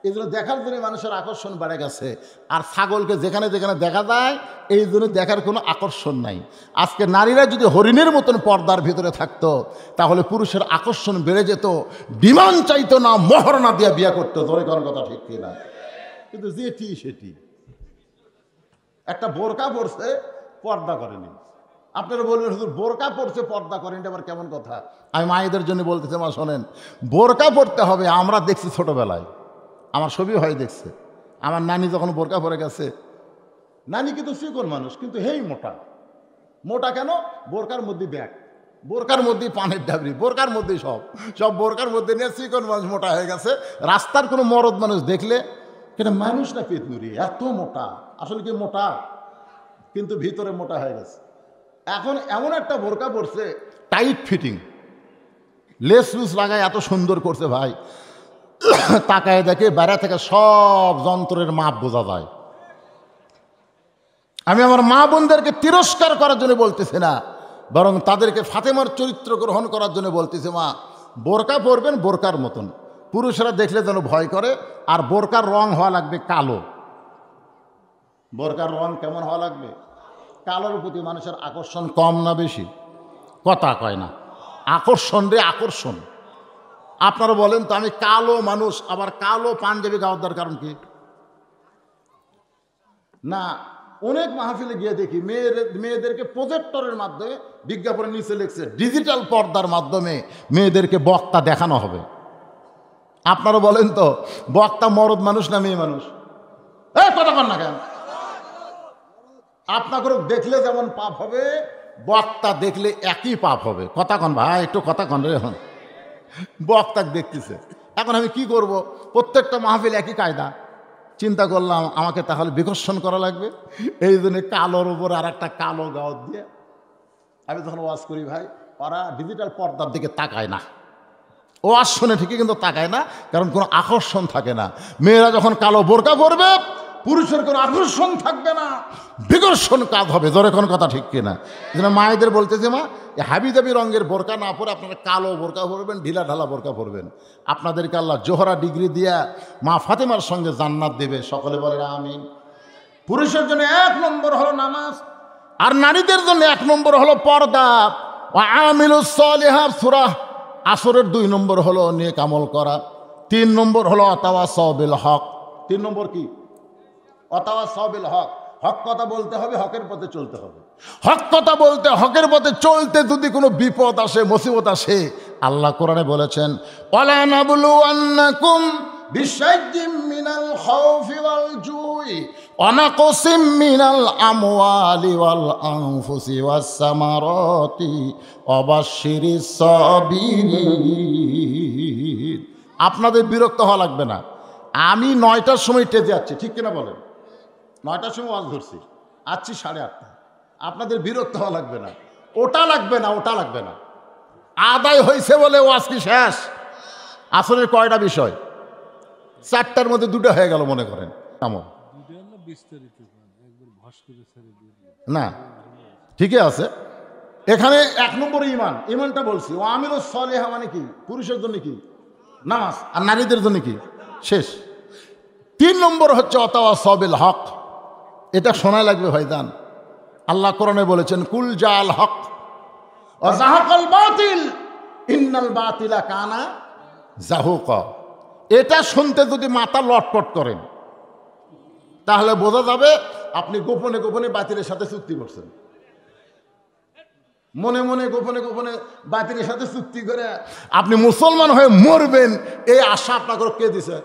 এই জন্য দেখার জন্য মানুষের আকর্ষণ বেড়ে গেছে। আর ছাগলকে যেখানে যেখানে দেখা যায় এই জন্য দেখার কোনো আকর্ষণ নাই। আজকে নারীরা যদি হরিণের মতন পর্দার ভিতরে থাকতো তাহলে পুরুষের আকর্ষণ বেড়ে যেত, ডিমান্ড চাইতো না, মহরণা দিয়ে বিয়ে করতো। ধরে কোনো কথা ঠিক কিনা? কিন্তু যেটি সেটি একটা বোরকা পরছে, পর্দা করেনি। আপনারা বলবেন হুজুর বোরকা পরছে পর্দা করেন, এটা আবার কেমন কথা? আমি মায়েদের জন্য বলতেছি, মা শোনেন, বোরকা পরতে হবে। আমরা দেখছি ছোটবেলায়, আমার ছবি হয় দেখছে, আমার নানি যখন বোরকা পরে গেছে, নানি কিন্তু চিকন মানুষ কিন্তু হেই মোটা। মোটা কেন? বোরকার মধ্যে ব্যাগ, বোরকার মধ্যে পানের ডাবরি, বোরকার মধ্যে সব সব বোরকার মধ্যে নিয়ে চিকন মানুষ মোটা হয়ে গেছে। রাস্তার কোনো মরদ মানুষ দেখলে এটা মানুষ না পেতনুরি, এত মোটা। আসলে কি মোটা, কিন্তু ভিতরে মোটা হয়ে গেছে। এখন এমন একটা বোরকা পরছে টাইট ফিটিং, লেস লুস লাগায় এত সুন্দর করছে ভাই, তাকায় দেখে বাইরে থেকে সব যন্ত্রের মাপ বোঝা যায়। আমি আমার মা বোনদেরকে তিরস্কার করার জন্য বলতেছি না, বরং তাদেরকে ফাতেমার চরিত্র গ্রহণ করার জন্য বলতেছি, মা বোরকা পরবেন বোরকার মতন, পুরুষরা দেখলে যেন ভয় করে। আর বোরকার রং হওয়া লাগবে কালো। বোরকার রং কেমন হওয়া লাগবে? কালোর প্রতি মানুষের আকর্ষণ কম না বেশি? কথা কয় না, আকর্ষণ রে আকর্ষণ। আপনারা বলেন তো, আমি কালো মানুষ, আবার কালো পাঞ্জাবি গাওয়ার কারণ কি? না, অনেক মাহফিলে গিয়ে দেখি মেয়েদেরকে প্রজেক্টরের মাধ্যমে বিজ্ঞাপনের নিচে লিখছে ডিজিটাল পর্দার মাধ্যমে মেয়েদেরকে বক্তা দেখানো হবে। আপনারা বলেন তো, বক্তা মরদ মানুষ না মেয়ে মানুষ? কথা কন না কেন? আপনাকে দেখলে যেমন পাপ হবে, বক্তা দেখলে একই পাপ হবে। কথা কন ভাই, একটু কথা কন রে। এখন বক্তাকে দেখতেছে, এখন আমি কি করব? প্রত্যেকটা মাহফিল একই কায়দা। চিন্তা করলাম আমাকে তাহলে বিকর্ষণ করা লাগবে, এই জন্য কালোর উপর আর একটা কালো গাওয়াত দিয়ে আমি যখন ওয়াজ করি, ভাই ওরা ডিজিটাল পর্দার দিকে তাকায় না। ওয়াজ শুনে ঠিকই কিন্তু তাকায় না, কারণ কোনো আকর্ষণ থাকে না। মেয়েরা যখন কালো বোরকা পরবে পুরুষের কোনো আকর্ষণ থাকবে না, বিকর্ষণ কাজ হবে। জোরে কোন কথা ঠিক কিনা? যেন মায়েদের বলতেছে, মা হাবিজাবি রঙের বোরকা না পরে আপনারা কালো বোরকা পরবেন, ঢিলা ঢালা বোরকা পরবেন। আপনাদেরকে আল্লাহ জোহরা ডিগ্রি দিয়া মা ফাতেমার সঙ্গে জান্নাত দেবে। সকলে বলে আমিন। পুরুষের জন্য 1 নম্বর হলো নামাজ, আর নারীদের জন্য 1 নম্বর হলো পর্দা। আমিলুস সালিহাত সূরা আসরের 2 নম্বর হলো নেক আমল করা, 3 নম্বর হলো আতাওয়াসাউ বিল হক। 3 নম্বর কি? আতাওয়াসাউ বিল হক। হক কথা বলতে হবে, হকের পথে চলতে হবে। হক কথা বলতে, হকের পথে চলতে যদি কোনো বিপদ আসে, মুসিবত আসে, আল্লাহ কোরআনে বলেছেন, ওয়ালা নাবলুওয়ান্নাকুম বিশাইয়্যিম মিনাল খাউফি ওয়াল জুই ওয়া নাকসিম মিনাল আমওয়ালি ওয়াল আনফুসি ওয়াস সামারাতি ওয়া বাশশিরিস সাবিরিন। আপনাদের বিরক্ত হওয়া লাগবে না। আমি 9টার সময় টেজে যাচ্ছি, ঠিক কিনা বলেন? 9টার সময় ওয়াজ ধরছি, আসছি 8:30। আপনাদের বিরক্ত হওয়া লাগবে না, ওটা লাগবে না, ওটা লাগবে না। আদায় হয়েছে বলে ওয়াজ কি শেষ? আসলে কয়টা বিষয়? 4টার মধ্যে 2টা হয়ে গেল মনে করেন। কেমন না? ঠিকই আছে। এখানে 1 নম্বর ইমান, ইমানটা বলছি। ও আমিলুস সালিহা মানে কি? পুরুষের জন্য কি? নামাজ। আর নারীদের জন্য কি? শেষ। 3 নম্বর হচ্ছে আতাওয়াসাউ বিল হক। এটা শোনা লাগবে ভাইজান। আল্লাহ কোরআনে বলেছেন, কুল জাল হক ওয়া যাহাকাল বাতিল ইন্নাল বাতিলা কানা যাহুকা। এটা শুনতে যদি মাথা লটপট করেন তাহলে বোঝা যাবে আপনি গোপনে গোপনে বাতিলের সাথে চুক্তি করছেন। মনে মনে গোপনে গোপনে বাতিলের সাথে চুক্তি করে আপনি মুসলমান হয়ে মরবেন, এই আশা আপনাকে কে দিছে?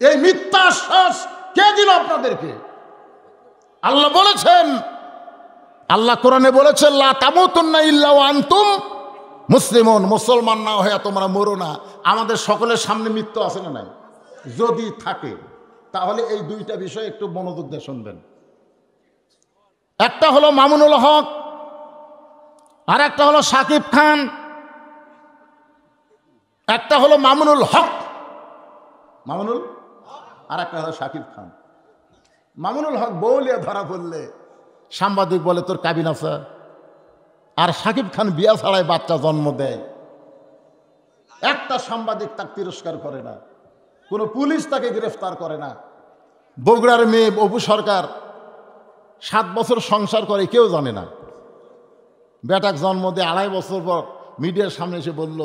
এই মিথ্যা আশ্বাস কে দিল আপনাদেরকে? আল্লাহ বলেছেন, আল্লাহ কোরআনে বলেছেন, লা তামুতুন্না ইল্লা ওয়া আনতুম মুসলিমুন। মুসলমান না হয়ে তোমরা মরো না। আমাদের সকলের সামনে মৃত্যু আছে না নাই? যদি থাকে তাহলে এই 2টা বিষয় একটু মনোযোগ দিয়ে শুনবেন। একটা হলো মামুনুল হক, আর একটা হলো সাকিব খান। একটা হলো মামুনুল হক, মামুনুল, আর একটা হলো সাকিব খান। মামুনুল হক বউলিয়া ধরা পড়লে সাংবাদিক বলে তোর কাবিন আছে, আর সাকিব খান বিয়া ছাড়াই বাচ্চা জন্ম দেয়। একটা সাংবাদিক তাকে তিরস্কার করে না, কোনো পুলিশ তাকে গ্রেফতার করে না। বগুড়ার মেয়ে অপু সরকার 7 বছর সংসার করে, কেউ জানে না। বেটাক জন্ম দিয়ে 2.5 বছর পর মিডিয়ার সামনে এসে বলল,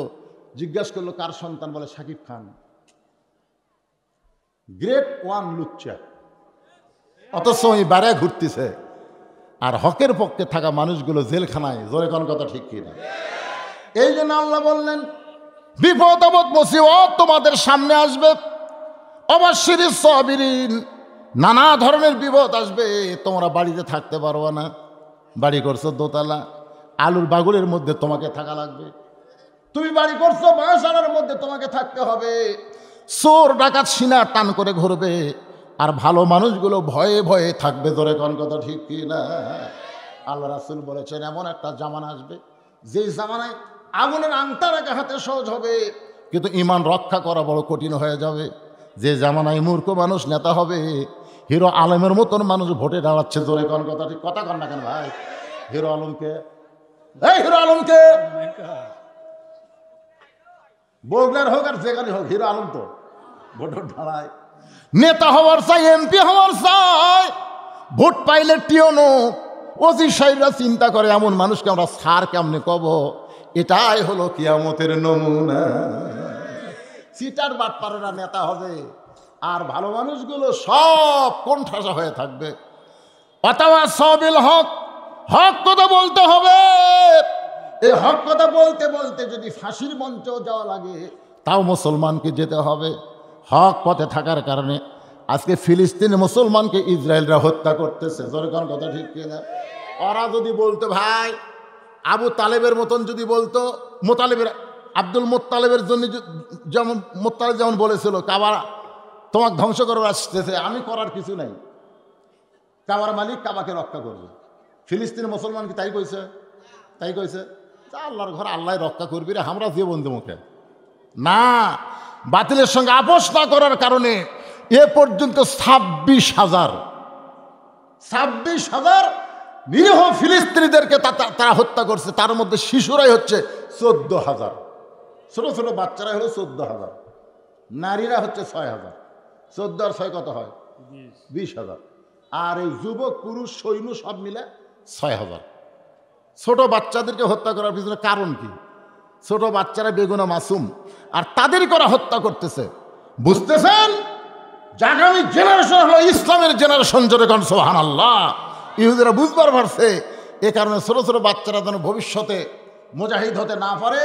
জিজ্ঞাসা করলো কার সন্তান, বলে সাকিব খান। গ্রেড 1 লুচ্চা, অথচ ওই বাড়ায় ঘুরতেছে। আর হকের পক্ষে থাকা মানুষগুলো জেলখানায়। জোরে কোন কথা ঠিক কিনা? এই জন্য আল্লাহ বললেন, বিপদ আপদ মুসিবত তোমাদের সামনে আসবে, অবশ্যই সাবিরিন, নানা ধরনের বিপদ আসবে। তোমরা বাড়িতে থাকতে পারবে না। বাড়ি করছো দোতলা, আলুর বাগুলের মধ্যে তোমাকে থাকা লাগবে। তুমি বাড়ি করছো বাসার মধ্যে, তোমাকে থাকতে হবে। চোর ডাকাত সিনা টান করে ঘুরবে, আর ভালো মানুষগুলো ভয়ে ভয়ে থাকবে। ধরে কোন কথা ঠিক কি না? আল্লাহ রাসূল বলেছেন, এমন একটা জামানা আসবে যে জামানায় আগুনের আংটা রাখা হাতে সহজ হবে, কিন্তু ঈমান রক্ষা করা বড় কঠিন হয়ে যাবে। যে জামানায় মূর্খ মানুষ নেতা হবে, হিরো আলমের মতন মানুষ ভোটে দাঁড়াচ্ছে। জোরে কোন কথা ঠিক, কথা কন না কেন ভাই? হিরো আলমকে, এই হিরো আলমকে, বগুড়ার হোক আর যেখানে হোক, হিরো আলম তো ভোট দাঁড়ায়। নেতা হওয়ার চাই, এমপি হওয়ার চাই, ভোট পাইলে টিওনো ওসি সাহেবরা চিন্তা করে এমন মানুষকে আমরা সার কেমনে কব। এটাই হলো কিয়ামতের নমুনা। সিটার বাটপারেরা নেতা হবে, আর ভালো মানুষগুলো সব কোণঠাসা হয়ে থাকবে। অথবা সবিল হক, হক কথা বলতে হবে। এই হক কথা বলতে বলতে যদি ফাঁসির মঞ্চেও যাওয়া লাগে, তাও মুসলমানকে যেতে হবে। হক পথে থাকার কারণে আজকে ফিলিস্তিনে মুসলমানকে ইসরায়েলরা হত্যা করতেছে। জোরকান কথা ঠিক কিনা? ওরা যদি বলতো ভাই আবু তালেবের মতন, যদি বলতো মোতালেবের, আব্দুল মোত্তালেবের জন্য যেমন মোত্তালেব যেমন বলেছিল কাবা তোমাকে ধ্বংস করার আসতেছে, আমি করার কিছু নাই, কাবার মালিক কাবাকে রক্ষা করবে। ফিলিস্তিনের মুসলমান কি তাই কইছে? তাই কইছে আল্লাহর ঘর আল্লাহ রক্ষা করবি রে, আমরা যে বন্ধু মুখে না। বাতিলের সঙ্গে আপোষ না করার কারণে এ পর্যন্ত 26,000 নিরীহ ফিলিস্তিনিদেরকে তারা হত্যা করছে। তার মধ্যে শিশুরাই হচ্ছে 14,000, ছোট ছোট বাচ্চারাই হলো 14,000, নারীরা হচ্ছে 6,000। 14 আর 6 কত হয়? 20,000। আর এই যুবক পুরুষ সৈন্য সব মিলে 6,000। ছোট বাচ্চাদেরকে হত্যা করার পিছনে কারণ কি? ছোট বাচ্চারা বেগুনা মাসুম, আর তাদের করা হত্যা করতেছে। বুঝতেছেন? আগামী জেনারেশন হলো ইসলামের জেনারেশন। জোরে কোন সুবহানাল্লাহ। ইহুদিরা বুঝবার পারছে, এ কারণে ছোট ছোট বাচ্চারা যেন ভবিষ্যতে মুজাহিদ হতে না পারে।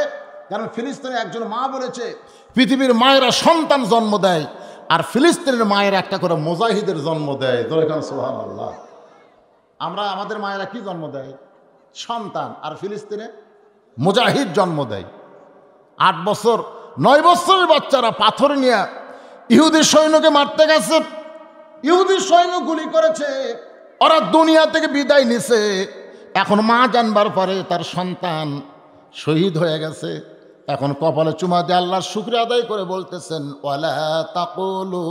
কারণ ফিলিস্তিনে একজন মা বলেছে, পৃথিবীর মায়েরা সন্তান জন্ম দেয়, আর ফিলিস্তিনের মায়েরা একটা করে মুজাহিদের জন্ম দেয়। জোরে কোন সুবহানাল্লাহ। আমরা আমাদের মায়েরা কি জন্ম দেয়? সন্তান। আর ফিলিস্তিনে মুজাহিদ জন্ম দেয়। 8 বছর 9 বছরের বাচ্চারা পাথর নিয়ে ইহুদি সৈন্যকে মারতে গেছে। ইহুদি সৈন্য গুলি করেছে, ওরা দুনিয়া থেকে বিদায় নিছে। এখন মা জানবার পরে তার সন্তান শহীদ হয়ে গেছে। এখন কপালে চুমা দিয়ে আল্লাহর শুকরিয়া আদায় করে বলতেছেন, ওয়ালা তাকুলু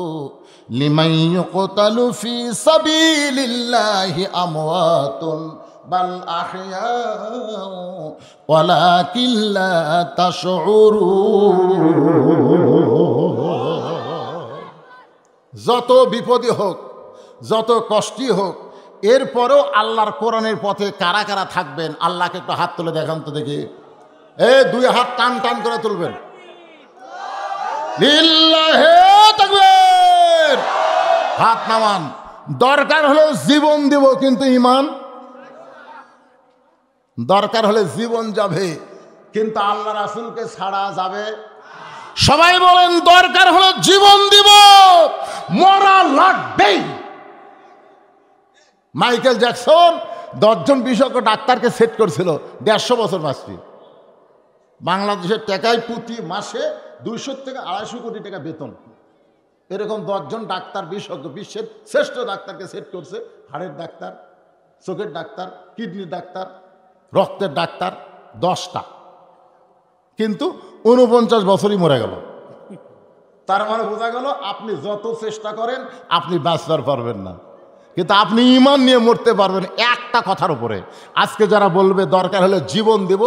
লিমান ইউকতালু ফি সাবিলিল্লাহি আমওয়াতুন বাল আহইয়াউ ওয়ালাকিন লা তাশউরুন। যত বিপদই হোক, যত কষ্টই হোক, এরপরেও আল্লাহর কোরআনের পথে কারা কারা থাকবেন? আল্লাহকে একটু হাত তুলে দেখান তো দেখি। 2 হাত টান টান করে তুলবেন। লিল্লাহি তাকবীর। হাত নামান। দরকার হলে জীবন দিব, কিন্তু ঈমান, দরকার হলে জীবন যাবে, কিন্তু আল্লাহ রাসূলকে ছাড়া যাবে। সবাই বলেন, দরকার হলো জীবন দিব, মরা লাগবেই। মাইকেল জ্যাকসন 10 জন বিশেষজ্ঞ ডাক্তারকে সেট করছিল, 150 বছর বাঁচবে। বাংলাদেশের টাকায় প্রতি মাসে 200 থেকে 250 কোটি টাকা বেতন। এরকম 10 জন ডাক্তার বিশেষজ্ঞ, বিশ্বের শ্রেষ্ঠ ডাক্তারকে সেট করছে, হাড়ের ডাক্তার। চোখের ডাক্তার, কিডনির ডাক্তার, রক্তের ডাক্তার 10টা, কিন্তু 49 বছরই মরে গেল। তার মানে বোঝা গেল আপনি যত চেষ্টা করেন আপনি বাঁচতে পারবেন না, কিন্তু আপনি ঈমান নিয়ে মরতে পারবেন একটা কথার উপরে। আজকে যারা বলবে দরকার হলে জীবন দেব,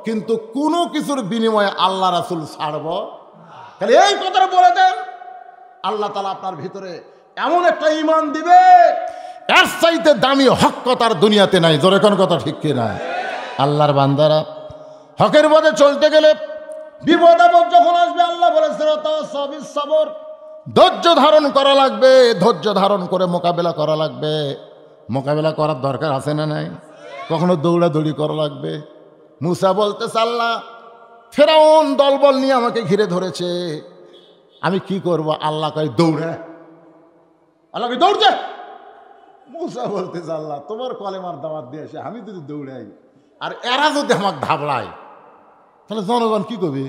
কিন্তু কোনো কিছুর বিনিময়ে আল্লাহ রাসূল ছাড়ব, তাহলে এই কথাটা বলে দেন, আল্লাহ তাআলা আপনার ভিতরে এমন একটা ঈমান দিবে, এর চাইতে দামি হক কথার দুনিয়াতে নাই। জোরে কোন কথা ঠিক কি না? আল্লাহর বান্দারা, হকের পথে চলতে গেলে বিপদ আপদ যখন আসবে, আল্লাহ বলেছেন তাওয়াসসাবিস সবর, ধৈর্য ধারণ করা লাগবে, ধৈর্য ধারণ করে মোকাবেলা করা লাগবে। মোকাবেলা করার দরকার আছে না নাই? কখনো দৌড়াদৌড়ি করা লাগবে। মুসা বলতেছে, আল্লাহ ফেরাউন দলবল নিয়ে আমাকে ঘিরে ধরেছে, আমি কি করব? আল্লাহ কয় দৌড়ে, আল্লাহকে দৌড়তে। মুসা বলতেছে, আল্লাহ তোমার কলেমার দাওয়াত দিয়েছে, আমি যদি দৌড়াই আর এরা যদি আমাকে ধাবড়ায়, তাহলে জনগণ কি করবে?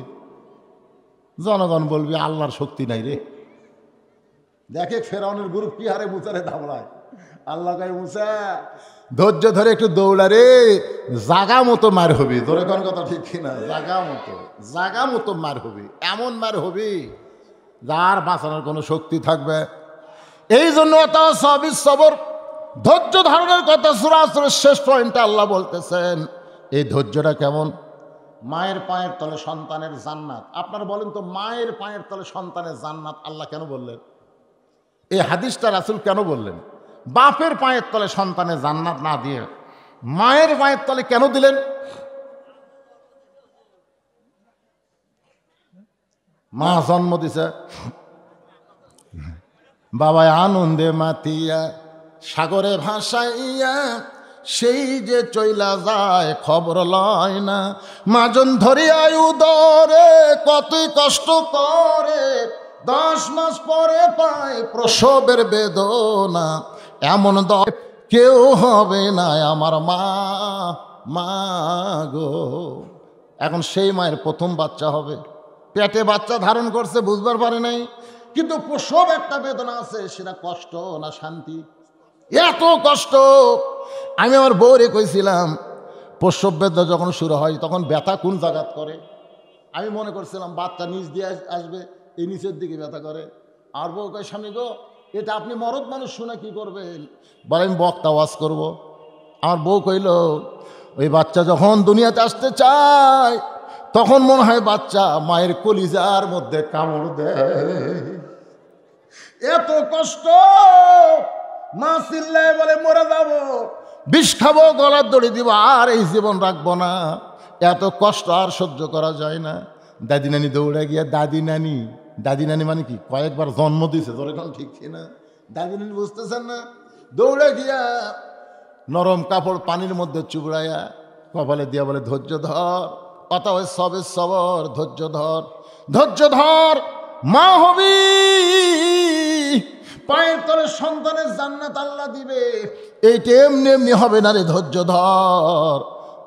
জনগণ বলবে আল্লাহর শক্তি নাই রে। দেখে ফেরাউনের গ্রুপ কি হারে মুসারে ধাবড়ায়। আল্লাহ কয়, মুসা ধৈর্য ধরে একটু দৌড়া রে, জাগা মতো মার হবে। ধরে কোন কথা ঠিক কিনা? জাগা মতো মার হবে, এমন মার হবে যার বাঁচানোর কোনো শক্তি থাকবে। এই জন্য তাওয়াসসাবিস সবর, ধৈর্য ধারণের কথা সূরা আসরের শেষ পয়েন্টে আল্লাহ বলতেছেন। এই ধৈর্যটা কেমন? মায়ের পায়ের তলে সন্তানের জান্নাত। আপনারা বলেন তো, মায়ের পায়ের তলে সন্তানের জান্নাত আল্লাহ কেন বললেন? এই হাদিসটা রাসূল কেন বললেন? বাপের পায়ের তলে সন্তানের জান্নাত না দিয়ে মায়ের পায়ের তলে কেন দিলেন? মা জন্ম দিছে, বাবায় আনন্দে মাতিয়া সাগরে ভাসাইয়া সেই যে চইলা যায় খবর লয় না। মাজন ধরিয়ায় উদরে কতই কষ্ট করে, 10 মাস পরে পায় প্রসবের বেদনা। এমন কেউ হবে না আমার মা, মা গো। এখন সেই মায়ের প্রথম বাচ্চা হবে, পেটে বাচ্চা ধারণ করছে, বুঝবার পারে নাই, কিন্তু প্রসব একটা বেদনা আছে, সেটা কষ্ট না শান্তি? এত কষ্ট। আমি আমার বউরে কইছিলাম, প্রসব বেদনা যখন শুরু হয় তখন ব্যথা কোন জায়গাত করে? আমি মনে করছিলাম বাচ্চা নিচ দিয়ে আসবে, এই নিচের দিকে ব্যথা করে। আর বউ কয়, স্বামী গো, এটা আপনি মরদ মানুষ শুনে কি করবেন? বলে আমি বক্তা ওয়াজ করবো। আমার বউ কইল, ওই বাচ্চা যখন দুনিয়াতে আসতে চায় তখন মনে হয় বাচ্চা মায়ের কলিজার মধ্যে কামড় দেয়। এত কষ্ট। মা চিল্লায় বলে, মরে যাবো, বিষ খাবো, গলার দড়ি দিব, আর এই জীবন রাখবো না। এত কষ্ট আর সহ্য করা যায় না। দাদি নানি দৌড়ে গিয়া, দাদি নানি মানে কি? কয়েকবার জন্ম দিছে, তোর এখন ঠিক না? দাদি নানি বুঝতেছেন না? দৌড়ে গিয়া নরম কাপড় পানির মধ্যে চুবড়াইয়া কপালে দিয়া বলে, ধৈর্য ধর, কথা হয় সবে সবর, ধৈর্য ধর, ধৈর্য ধর, মা হবি, পায়ের তলে সন্তানের জান্নাত আল্লাহ দিবে। এইটা এমনি এমনি হবে না রে, ধৈর্য ধর।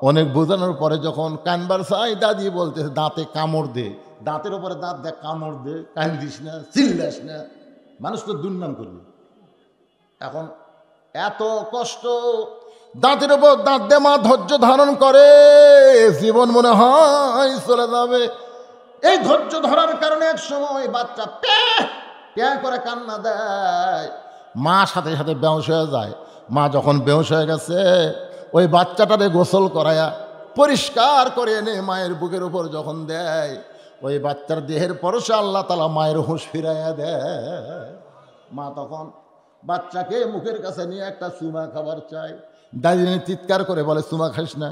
অনেক বোঝানোর পরে যখন কানবার চাই, দাদি বলতেছে দাঁতে কামড় দে, দাঁতের উপরে দাঁত দেখ, কামড় দে, কান্দিস না, চিল্লাস না, মানুষ তো দুর্নাম করবে। এখন এত কষ্ট, দাঁতের উপর দাঁত দে, মা ধৈর্য ধারণ করে, জীবন মনে হয় চলে যাবে। এই ধৈর্য ধরার কারণে এক সময় বাচ্চা প্যা করে কান্না দেয়, মা সাথে সাথে বেহুশ হয়ে যায়। মা যখন বেহুশ হয়ে গেছে, ওই বাচ্চাটারে গোসল করায়া পরিষ্কার করে এনে মায়ের বুকের উপর যখন দেয়, ওই বাচ্চার দেহের পরশে আল্লাহ তাআলা মায়ের হুঁশ ফিরাইয়া দেয়। মা তখন বাচ্চাকে মুখের কাছে নিয়ে একটা চুমা খাবার চাই। দাদি চিৎকার করে বলে, চুমা খাইস না,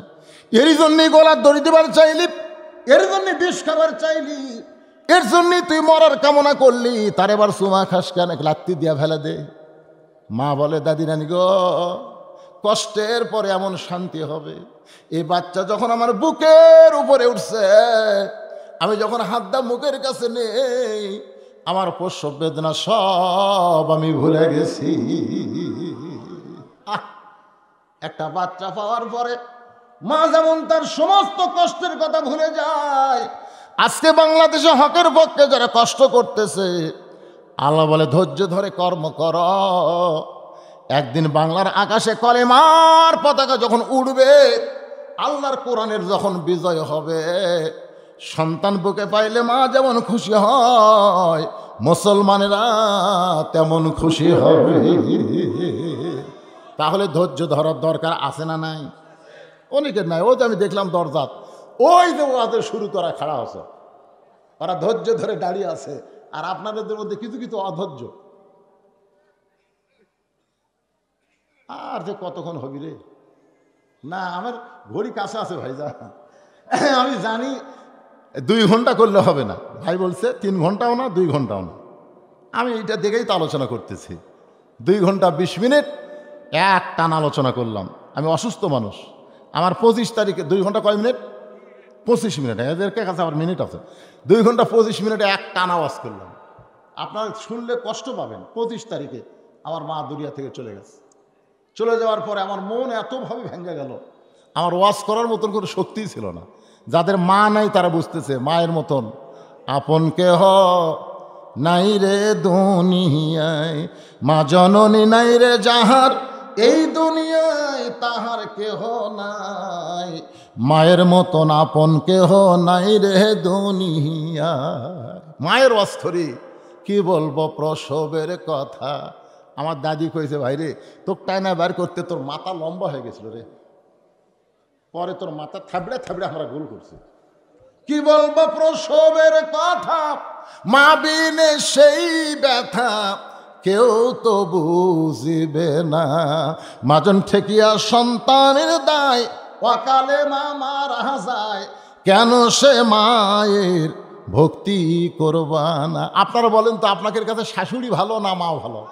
এর জন্যই গলার দড়ি দেবার চাইলি, এর জন্য বিষ খাবার চাইলি, এর জন্যই তুই মরার কামনা করলি, তার এবার চুমা খাস কেন? লাত্তি দিয়া ফেলে দে। মা বলে, দাদি নানি গো, কষ্টের পরে এমন শান্তি হবে। এই বাচ্চা যখন আমার বুকের উপরে উঠছে, আমি যখন হাতটা মুখের কাছে নেই, আমার প্রসব বেদনা সব আমি ভুলে গেছি। একটা বাচ্চা পাওয়ার পরে মা যেমন তার সমস্ত কষ্টের কথা ভুলে যায়, আজকে বাংলাদেশে হকের পক্ষে যারা কষ্ট করতেছে, আল্লাহ বলে ধৈর্য ধরে কর্ম কর, একদিন বাংলার আকাশে কলেমার পতাকা যখন উড়বে, আল্লাহর কোরআনের যখন বিজয় হবে, সন্তান বুকে পাইলে মা যেমন খুশি হয়, মুসলমানেরা তেমন খুশি হবে। তাহলে ধৈর্য ধরার দরকার আছে না নাই? অনেকের নাই। ওই তো আমি দেখলাম দরজাত, ওই যে ওদের শুরু করা খাড়া আছে, ওরা ধৈর্য ধরে দাঁড়িয়ে আছে। আর আপনাদের মধ্যে কিছু কিছু অধৈর্য। আর যে কতক্ষণ হবি রে? না, আমার ঘড়ি কাছে আছে ভাইজা, আমি জানি 2 ঘন্টা করলে হবে না। ভাই বলছে 3 ঘন্টাও না, 2 ঘন্টাও না। আমি এইটা দেখেই তো আলোচনা করতেছি। 2 ঘন্টা 20 মিনিট এক টান আলোচনা করলাম। আমি অসুস্থ মানুষ। আমার 25 তারিখে 2 ঘন্টা কয় মিনিট? 25 মিনিট। এদেরকে কাছে আবার মিনিট আছে। 2 ঘন্টা 25 মিনিটে এক টান আওয়াজ করলাম। আপনারা শুনলে কষ্ট পাবেন। 25 তারিখে আমার মা দুনিয়া থেকে চলে গেছে। চলে যাওয়ার পরে আমার মন এতভাবে ভেঙে গেল, আমার ওয়াজ করার মতন কোনো শক্তিই ছিল না। যাদের মা নাই তারা বুঝতেছে, মায়ের মতন আপন কেহ নাই রে দুনিয়ায়, মা জননী নাই রে যাহার এই দুনিয়ায়, তাহার কেহ নাই, মায়ের মতন আপন কেহ নাই রে দুনিয়ায়। মায়ের ওয়াজ করি, কি বলবো প্রসবের কথা। আমার দাদি কইছে, ভাই রে তোর টাইনা বার করতে তোর মাথা লম্বা হয়ে গেছিল রে, পরে তোর মাথা থাবড়ে থাবড়ে আমরা গোল করছি। কি বলবো প্রসবের কথা, মা বিনে সেই ব্যথা কেউ তো বুঝিবে না, মাজন ঠেকিয়া সন্তানের দায়, অকালে মা মারা যায়, কেন সে মায়ের ভক্তি করবা না। আপনারা বলেন তো, আপনাদের কাছে শাশুড়ি ভালো না মা ভালো?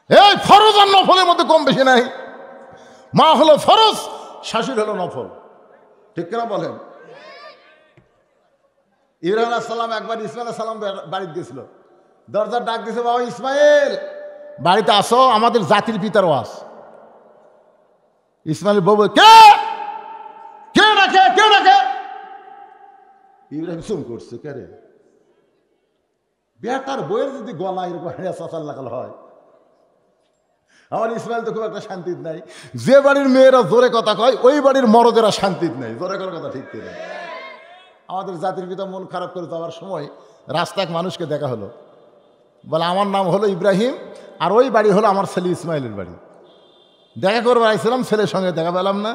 এই ফরজ আর নফলের মধ্যে কম বেশি নাই। মা হলো ফরজ, শাশুড়ি হলো নফল। ঠিক কেনা বলেন? ইব্রাহিম আলাইহিস সালাম একবার ইসমাইল আলাইহিস সালাম বাড়িতে গেছিল, দরজার ডাক দিয়েছে, বাবা ইসমাইল বাড়িতে আসো, আমাদের জাতির পিতার ওয়াজ। ইসমাইল বউ, কে কে ডাকে, কে ডাকে? ইব্রাহিম চুম করছে, কে রে? বেটার বইয়ের যদি গলা এরকম চাচার লাগাল হয়। আমার ইসমাইল তো খুব একটা শান্তির নাই। যে বাড়ির মেয়েরা জোরে কথা কয়, ওই বাড়ির মরদেরা শান্তির নাই। জোরে করার কথা ঠিক করে। আমাদের জাতির পিতা মন খারাপ করে যাওয়ার সময় রাস্তায় এক মানুষকে দেখা হলো, বলে আমার নাম হলো ইব্রাহিম, আর ওই বাড়ি হলো আমার ছেলে ইসমাইলের বাড়ি। দেখা করবো আইছিলাম, ছেলের সঙ্গে দেখা পেলাম না।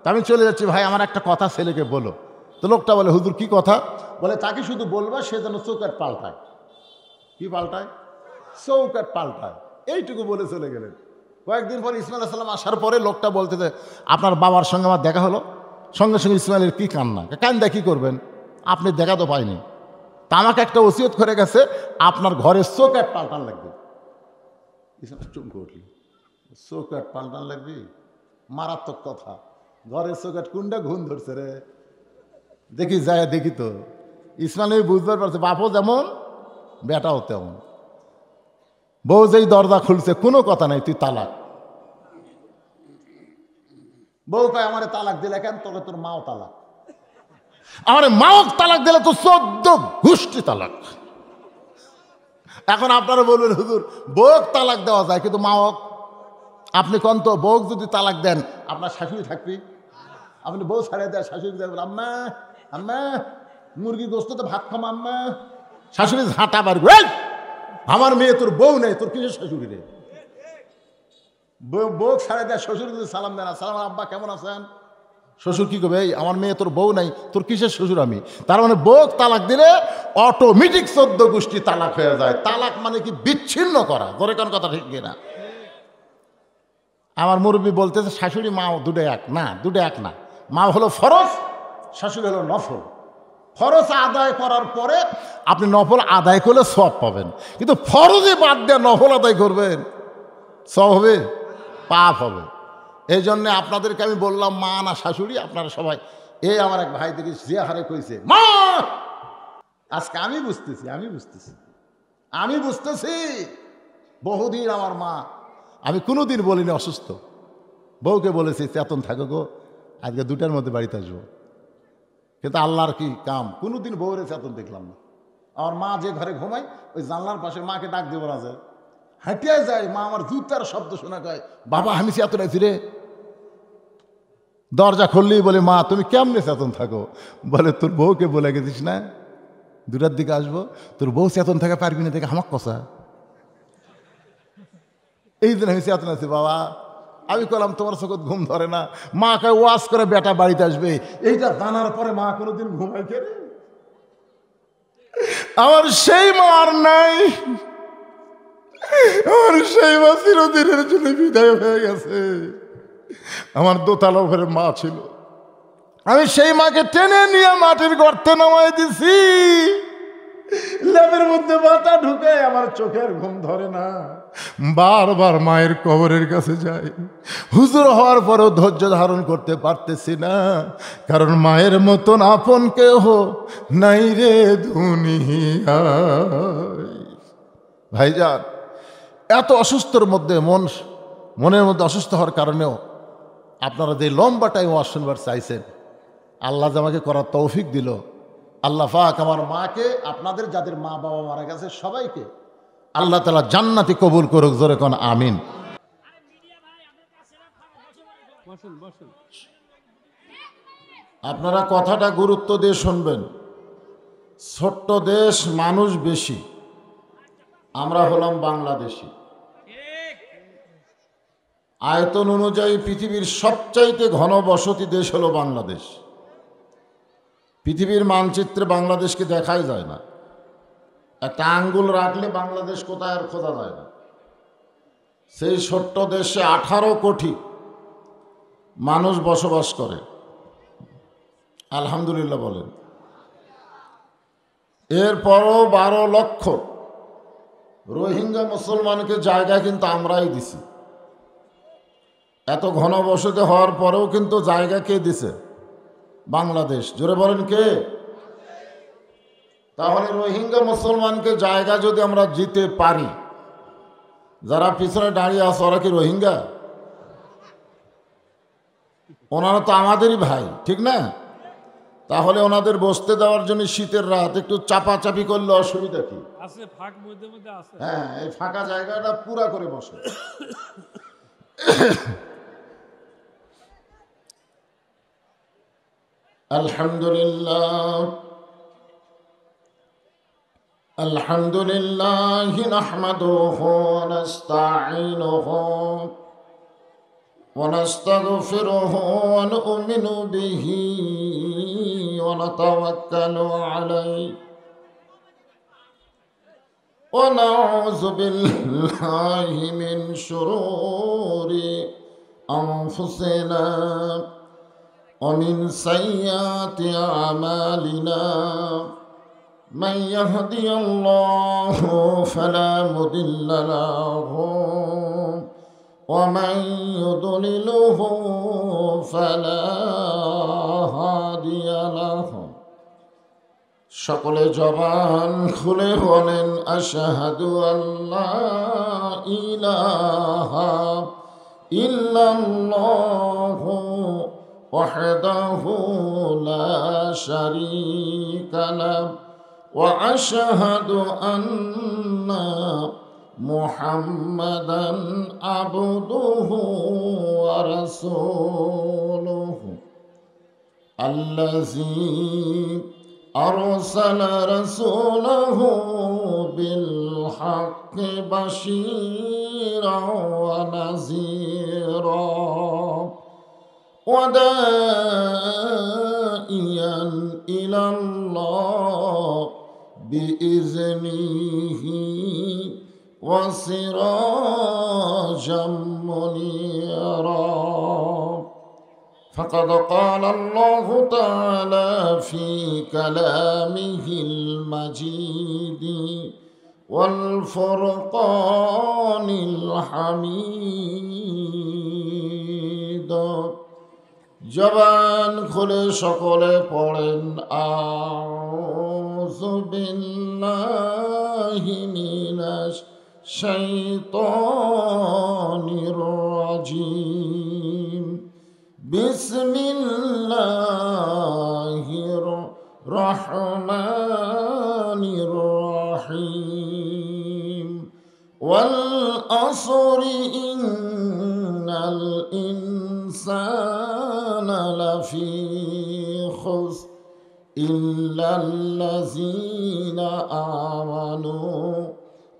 তা আমি চলে যাচ্ছি, ভাই আমার একটা কথা ছেলেকে বলো। তো লোকটা বলে, হুজুর কি কথা? বলে তাকে শুধু বলবা সে যেন চৌকাট পাল্টায়। কি পাল্টায়? চৌকাট পাল্টায়। এইটুকু বলে চলে গেলেন। কয়েকদিন পর ইসমাইল আলাইহিস সালাম আসার পরে লোকটা বলতেছে, আপনার বাবার সঙ্গে আমার দেখা হলো। সঙ্গে সঙ্গে ইসমাইলের কি কান্না, কান্দা কি করবেন, আপনি দেখা তো পাইনি। তা আমাকে একটা ওসিয়ত করে গেছে, আপনার ঘরের চৌকাট পাল্টান লাগবে। ইসমাইল চমকে উঠল, চৌকাট পাল্টান লাগবে? মারাত্মক কথা। ঘরের চৌকাট কোনটা ঘুম ধরছে রে? দেখি যায়, দেখি তো। ইসমাইল বুঝতে পারছে, বাপও যেমন বেটাও তেমন। বউ যেই দরজা খুলছে, কোনো কথা নাই, তুই তালাক। বউ কয়, আমারে তালাক দিলে কেন? তোকে তোর মাও তালাক। আমারে মাও তালাক দিলে তো 14 গোষ্ঠী তালাক। এখন আপনারা বলবেন, হুজুর বউ তালাক দেওয়া যায়, কিন্তু মাও? আপনি কোন তো, বউ যদি তালাক দেন আপনার শাশুড়ি থাকবি? আপনি বউ ছাড়িয়ে দেয়, শাশুড়ি দেয়, আম্মা আম্মা মুরগির গোস্ত তো ভাত খাম আম্মা। শাশুড়ি ঝাঁটা পারবে, আমার মেয়ে তোর বউ নেই, তোর কিসের শাশুড়ি রে? বউ ছাড়ে দেয়, শ্বশুর যদি সালাম দেয় না, সালাম আব্বা কেমন আছেন? শ্বশুর কি করবে, আমার মেয়ে তোর বউ নাই, তোর কিসের শ্বশুর আমি? তার মানে বউ তালাক দিলে অটোমেটিক 14 গোষ্ঠী তালাক হয়ে যায়। তালাক মানে কি? বিচ্ছিন্ন করা। ধরে কোন কথা ঠিক কিনা? আমার মুরব্বী বলতেছে, শাশুড়ি মা দুটো এক না, দুটো এক না। মা হলো ফরজ, শাশুড়ি হলো নফল। ফরজ আদায় করার পরে আপনি নফল আদায় করলে সওয়াব পাবেন, কিন্তু ফরজে বাদ দিয়ে নফল আদায় করবেন, সওয়াব হবে? পাপ হবে। এই জন্যে আপনাদেরকে আমি বললাম, মা না শাশুড়ি, আপনারা সবাই। এই আমার এক ভাই থেকে যে হারে কইছে মা, আজকে আমি বুঝতেছি, আমি বুঝতেছি বহুদিন আমার মা। আমি কোনোদিন বলিনি অসুস্থ। বউকে বলেছি, চেতন থাকো গো, আজকে 2টার মধ্যে বাড়িতে আসবো। কিন্তু আল্লাহর কি কাম, কোনোদিন বউরে চেতন দেখলাম না। আমার মা যে ঘরে ঘুমায় ওই জানলার পাশে মাকে ডাক দিয়ে বলা যায়, হাঁটিয়ে যায়, মা আমার জুতার শব্দ শোনা কয়, বাবা আমি চেতন আছি রে। দরজা খুললেই বলে, মা তুমি কেমনে চেতন থাকো? বলে তোর বউকে বলে গেছিস না 2টার দিকে আসবো, তোর বউ চেতন থাকা পারবি না, দেখে আমার কথা। এই দিন আমি চেতন আছি বাবা। আমি বললাম তোমার চোখত ঘুম ধরে না? মা কয় ওয়াজ করে বেটা বাড়িতে আসবে। এইটা জানার পরে মা কোনোদিন ঘুমাই কে? আমার সেই মা আর নাই, আমার সেই মা চিরদিনের জন্য বিদায় হয়ে গেছে। আমার দোতলা ঘরে মা ছিল, আমি সেই মাকে টেনে নিয়ে মাটির গর্তে নামাই দিছি। লেপের মধ্যে মাথা ঢুকে আমার চোখের ঘুম ধরে না। বারবার মায়ের কবরের কাছে যাই, হুজুর হওয়ার পরেও ধৈর্য ধারণ করতে পারতেছি না, কারণ মায়ের মতন আপন কেহ নাই রে দুনিয়ায়। ভাইজান, এত অসুস্থর মধ্যে মনের মধ্যে অসুস্থ হওয়ার কারণেও আপনারা যে লম্বা টাইম ওয়াজ শুনবার চাইছেন, আল্লাহ যে আমাকে করার তৌফিক দিল, আল্লাহ পাক আমার মাকে, আপনাদের যাদের মা বাবা মারা গেছে সবাইকে আল্লাহ তাআলা জান্নাতি কবুল করুক। জোরে কোন আমিন। আপনারা কথাটা গুরুত্ব দিয়ে শুনবেন। ছোট্ট দেশ, মানুষ বেশি, আমরা হলাম বাংলাদেশি। আয়তন অনুযায়ী পৃথিবীর সবচাইতে ঘনবসতি দেশ হলো বাংলাদেশ। পৃথিবীর মানচিত্রে বাংলাদেশকে দেখাই যায় না, একটা আঙ্গুল রাখলে বাংলাদেশ কোথায় আর খোঁজা যায় না। সেই ছোট্ট দেশে 18 কোটি মানুষ বসবাস করে, আলহামদুলিল্লাহ বলেন। এরপরও 12 লক্ষ রোহিঙ্গা মুসলমানকে জায়গা কিন্তু আমরাই দিছি। এত ঘনবসতি হওয়ার পরেও কিন্তু জায়গা কে দিছে? বাংলাদেশ। জোরে বলেন কে? তাহলে রোহিঙ্গা মুসলমানকে জায়গা যদি আমরা দিতে পারি, যারা পিছনে দাঁড়িয়ে আছে ওরা কি রোহিঙ্গা? ওনারা তো আমাদেরই ভাই, ঠিক না? তাহলে ওনাদের বসতে দেওয়ার জন্য শীতের রাত একটু চাপাচাপি করলে অসুবিধা কি? হ্যাঁ, এই ফাঁকা জায়গাটা পুরা করে বসে। আলহামদুলিল্লাহ, আলহামদুলিল্লাহ নাহমাদুহু ওয়া নাস্তাঈনুহু ওয়া নাস্তাগফিরুহু ওয়া নু'মিনু বিহি ওয়া নাতাওয়াক্কালু আলাইহি ওয়া নাউযু বিল্লাহি মিন শুরুরি আনফুসিনা ومن سيئات أعمالنا من يهدي الله فلا مضل له ومن يضلله فلا هادي له। সকলে জবান খুলে বলেন আশহাদু আল্লা ইলাহা ইল্লাল্লাহু وحده لا شريك له وأشهد أن محمدا عبده ورسوله الذي أرسل رسوله بالحق بشيرا ونذيرا وداعيا إلى الله بإذنه وسراجا منيرا فقد قال الله تعالى في كلامه المجيد والفرقان الحميد। জবান খুলে সকলে পড়েন আউযু বিল্লাহি মিনাশ শাইতানির রাজিম বিসমিল্লাহির রহমানির রহিম ওয়াল আসরি ইন্নাল ইনসানা লাফি খুসর ইল্লাল্লাযীনা আমানু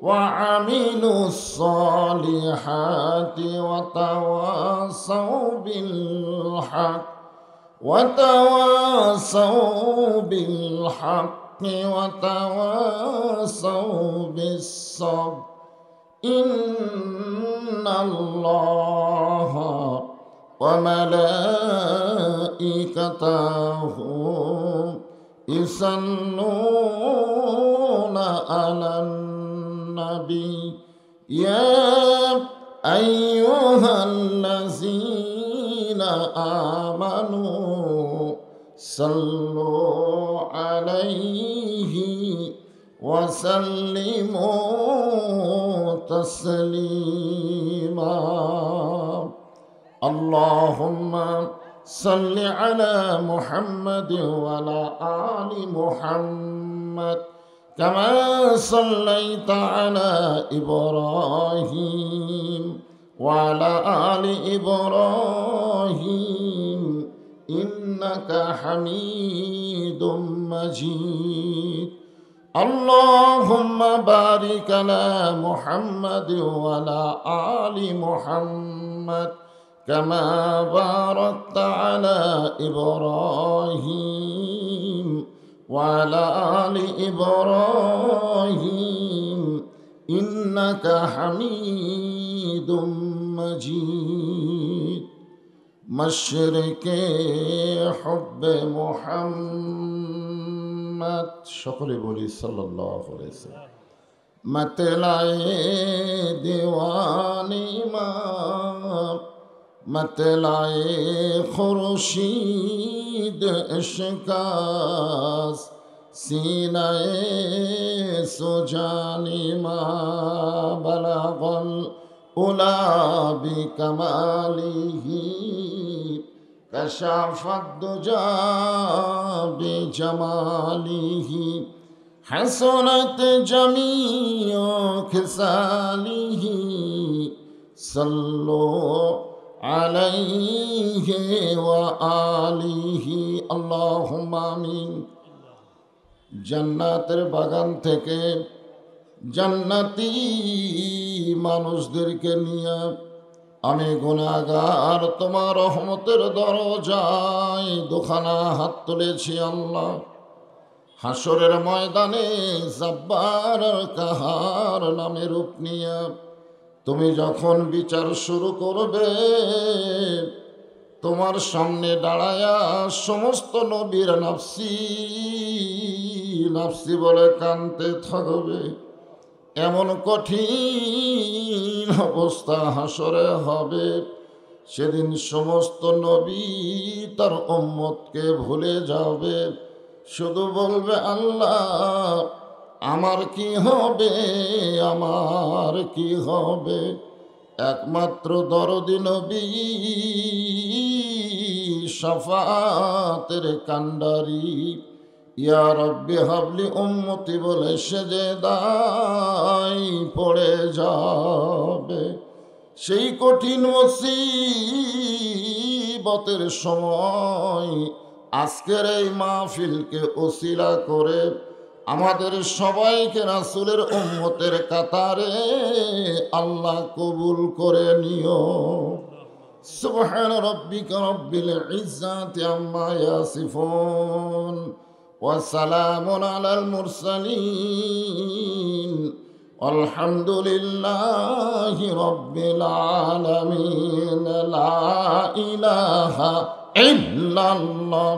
وعملوا الصالحات وتواصوا بالحق وتواصوا بالصبر إن الله وملائكته يصلون على النبي يا أيها الذين آمنوا صلوا عليه وسلموا تسليما اللهم صل على محمد وعلى آل محمد كما صليت على إبراهيم وعلى آل إبراهيم إنك حميد مجيد اللهم بارك على محمد وعلى آل محمد كما باركت على إبراهيم وعلى آل إبراهيم إنك حميد مجيد مشرق حب محمد شكرا بولي صلى الله عليه وسلم مطلعے دیوانی ماں مطلعے خورشید اشکاس سینہ سجانی ماں بلغ العلا بکمالہ کشف الدجى بجمالہ حسنت جميع خصاله صلوا عليه وآله اللهم آمين জান্নাতের বাগান থেকে জান্নাতি মানুষদেরকে নিয়ে আমি গুনাহগার তোমার রহমতের দরজায় দুখানা হাত তুলেছি আল্লাহ। হাসরের ময়দানে জব্বার কাহার নামে রূপ নিয়ে তুমি যখন বিচার শুরু করবে, তোমার সামনে দাঁড়ায়া সমস্ত নবীর নাফসি নাফসি বলে কাঁদতে থাকবে। এমন কঠিন অবস্থা হাসরে হবে, সেদিন সমস্ত নবী তার উম্মতকে ভুলে যাবে, শুধু বলবে আল্লাহ আমার কি হবে, আমার কি হবে। একমাত্র দরদি নবী শাফাতের কান্ডারি ইয়া রব্বি হাবলি উম্মতি বলে সেজদায় পড়ে যাবে। সেই কঠিন মুসিবতের সময় আজকের এই মাহফিলকে ওসিলা করে আমাদের সবাইকে রাসূলের উম্মতের কাতারে আল্লাহ কবুল করে নিও। সুবহান রাব্বিকা রাব্বিল ইজ্জাতি আম্মা ইয়াসিফুন ওয়া সালামুন আলাল মুরসালিন আলহামদুলিল্লাহি রাব্বিল আলামিন। লা ইলাহা ইল্লাল্লাহ।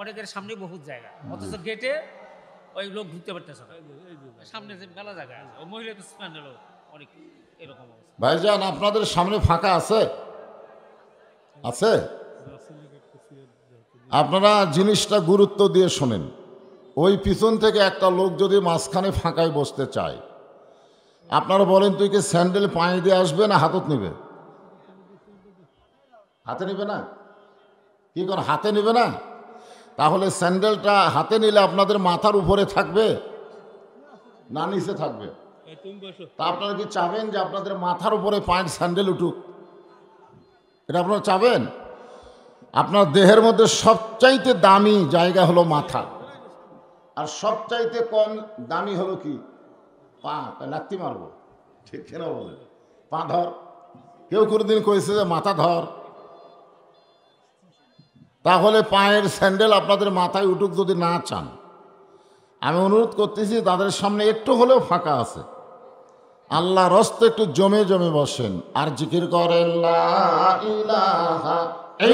অনেকের সামনে বহুত জায়গা, অথচ গেটে ওই লোক ঢুকতে পারতেছে না। সামনে যে মেলা জায়গা আছে, ওই মহিলা স্প্যান্ডেল অনেক এরকম অবস্থা। ভাইজান আপনাদের সামনে ফাঁকা আছে? আছে? আপনারা জিনিসটা গুরুত্ব দিয়ে শোনেন। ওই পিছন থেকে একটা লোক যদি মাঝখানে ফাঁকায় বসতে চায় আপনারা বলেন তুই কি স্যান্ডেল পায়ে দিয়ে আসবে না হাতত নেবে? হাতে নেবে না? কি করে হাতে নেবে না? তাহলে স্যান্ডেলটা হাতে নিলে আপনাদের মাথার উপরে থাকবে না নিচে থাকবে? তা আপনারা কি চাবেন যে আপনাদের মাথার উপরে পায়ের স্যান্ডেল উঠুক? এটা আপনারা চাবেন? আপনার দেহের মধ্যে সবচাইতে দামি জায়গা হলো মাথা, আর সবচাইতে কম দামি হলো কি? পা। লাত্তি মারবো, ঠিক কেন বলে? পা ধর। কেউ কোনোদিন কয়েছে যে মাথা ধর? তাহলে পায়ের স্যান্ডেল আপনাদের মাথায় উঠুক যদি না চান, আমি অনুরোধ করতেছি তাদের সামনে একটু হলেও ফাঁকা আছে, আল্লাহ রস্তে একটু জমে জমে বসেন আর জিকির করেন লা ইলাহা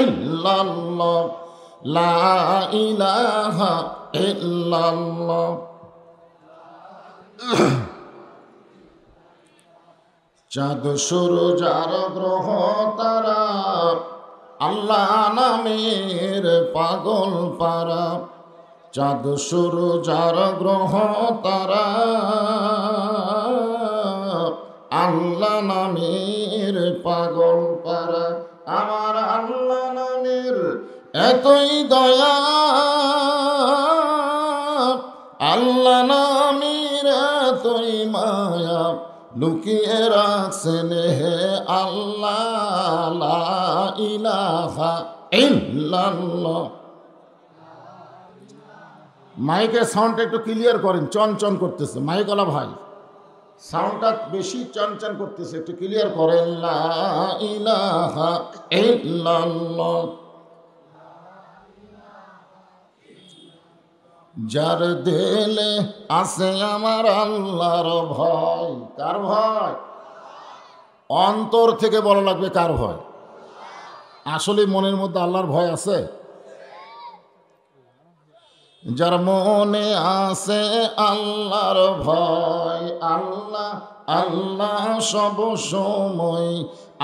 ইল্লাল্লাহ, লা ইলাহা ইল্লাল্লাহ। চাঁদ সূরজ আর গ্রহ তারা আল্লাহ নামের পাগল পারা। চাঁদ সূরজ আর গ্রহ তারা আল্লাহ নামের পাগল পারা। আমার আল্লাহ নামের এতই দয়া, আল্লাহ নামের এতই মায়া, লুকিয়ে রাখছেন হে আল্লাহ লা ইলাহা ইল্লাল্লাহ। মাইকের সাউন্ডটা একটু ক্লিয়ার করেন, চনচন করতেছে মাইকওয়ালা ভাই, সাউন্ডটা বেশি চনচন করতেছে, একটু ক্লিয়ার করেন লা ইলাহা ইল্লাল্লাহ। যার দিলে আছে আমার আল্লাহর ভয়। কার ভয়? অন্তর থেকে বলা লাগবে কার ভয়? আসলে মনের মধ্যে আল্লাহর ভয় আছে? যার মনে আছে আল্লাহর ভয়, আল্লাহ আল্লাহ সব সময়,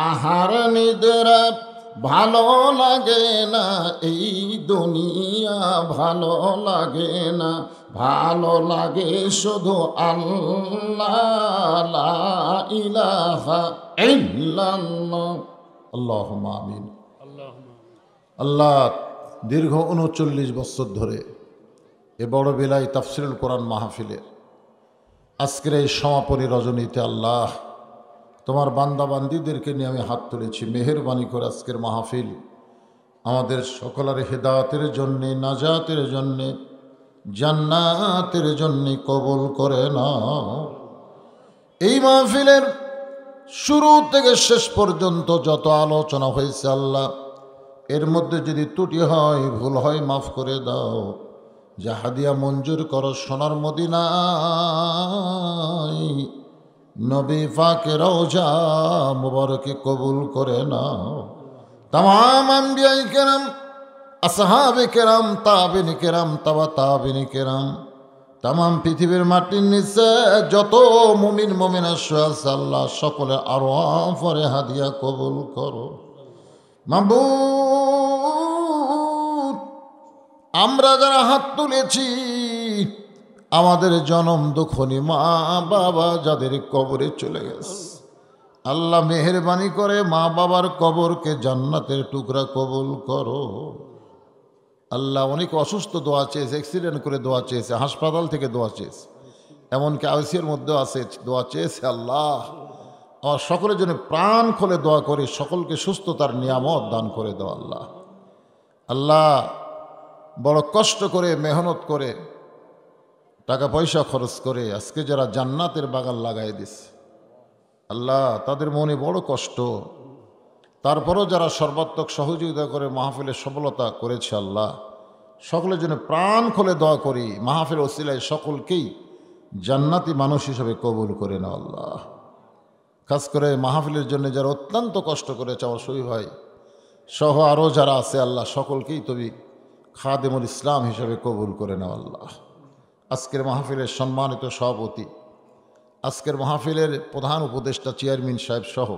আহার নিদ্রা ভালো লাগে না, এই দুনিয়া ভালো লাগে না, ভালো লাগে শুধু আল্লাহ লা ইলাহা ইল্লাল্লাহ। আল্লাহুম্মা আমিন। আল্লাহ দীর্ঘ ৩৯ বছর ধরে এ বড় বেলায় তাফসিরুল কোরআন মাহফিলের আজকের এই সমাপনী রজনীতে আল্লাহ তোমার বান্দা বান্দীদেরকে নিয়ে আমি হাত তুলেছি, মেহেরবানি করে আজকের মাহফিল আমাদের সকলের হেদায়েতের জন্যে, নাজাতের জন্যে, জান্নাতের জন্যে কবুল করে নাও। এই মাহফিলের শুরু থেকে শেষ পর্যন্ত যত আলোচনা হয়েছে আল্লাহ, এর মধ্যে যদি ত্রুটি হয়, ভুল হয়, মাফ করে দাও। যা হাদিয়া মঞ্জুর করো সোনার মদিনায় নবী পাকের রওজা মুবারকে কবুল করে নাও। তামাম আম্বিয়ায়ে কেরাম, আসহাবে কেরাম, তাবিন কেরাম, তাবিন কেরাম, তামাম পৃথিবীর মাটির নিচে যত মুমিন মুমিনা আছে আল্লাহ সকলে আরওয়াহ পরে হাদিয়া কবুল করো। মাবুদ, আমরা যারা হাত তুলেছি, আমাদের জনম দুঃখনী মা বাবা যাদের কবরে চলে গেছে আল্লাহ মেহেরবানি করে মা বাবার কবরকে জান্নাতের টুকরা কবুল করো। আল্লাহ অনেক অসুস্থ দোয়া চেয়েছে, অ্যাক্সিডেন্ট করে দোয়া চেয়েছে, হাসপাতাল থেকে দোয়া চেয়েছে, এমনকি আইসিইউর মধ্যেও আছে, দোয়া চেয়েছে। আল্লাহ আমার সকলের জন্য প্রাণ খুলে দোয়া করি, সকলকে সুস্থতার নিয়ামত দান করে দাও। আল্লাহ আল্লাহ বড় কষ্ট করে মেহনত করে টাকা পয়সা খরচ করে আজকে যারা জান্নাতের বাগান লাগাই দিছে আল্লাহ, তাদের মনে বড় কষ্ট, তারপরও যারা সর্বাত্মক সহযোগিতা করে মাহফিলের সফলতা করেছে আল্লাহ সকলের জন্য প্রাণ খুলে দোয়া করি, মাহফিল ওসিলায় সকলকেই জান্নাতি মানুষ হিসেবে কবুল করে নাও। আল্লাহ খাস করে মাহফিলের জন্য যারা অত্যন্ত কষ্ট করেছে আমার শরীফ ভাই সহ আরও যারা আছে আল্লাহ সকলকেই তুমি খাদেমুল ইসলাম হিসেবে কবুল করে নাও। আল্লাহ আজকের মাহফিলের সম্মানিত সভাপতি, আজকের মাহফিলের প্রধান উপদেষ্টা চেয়ারম্যান সাহেব সহ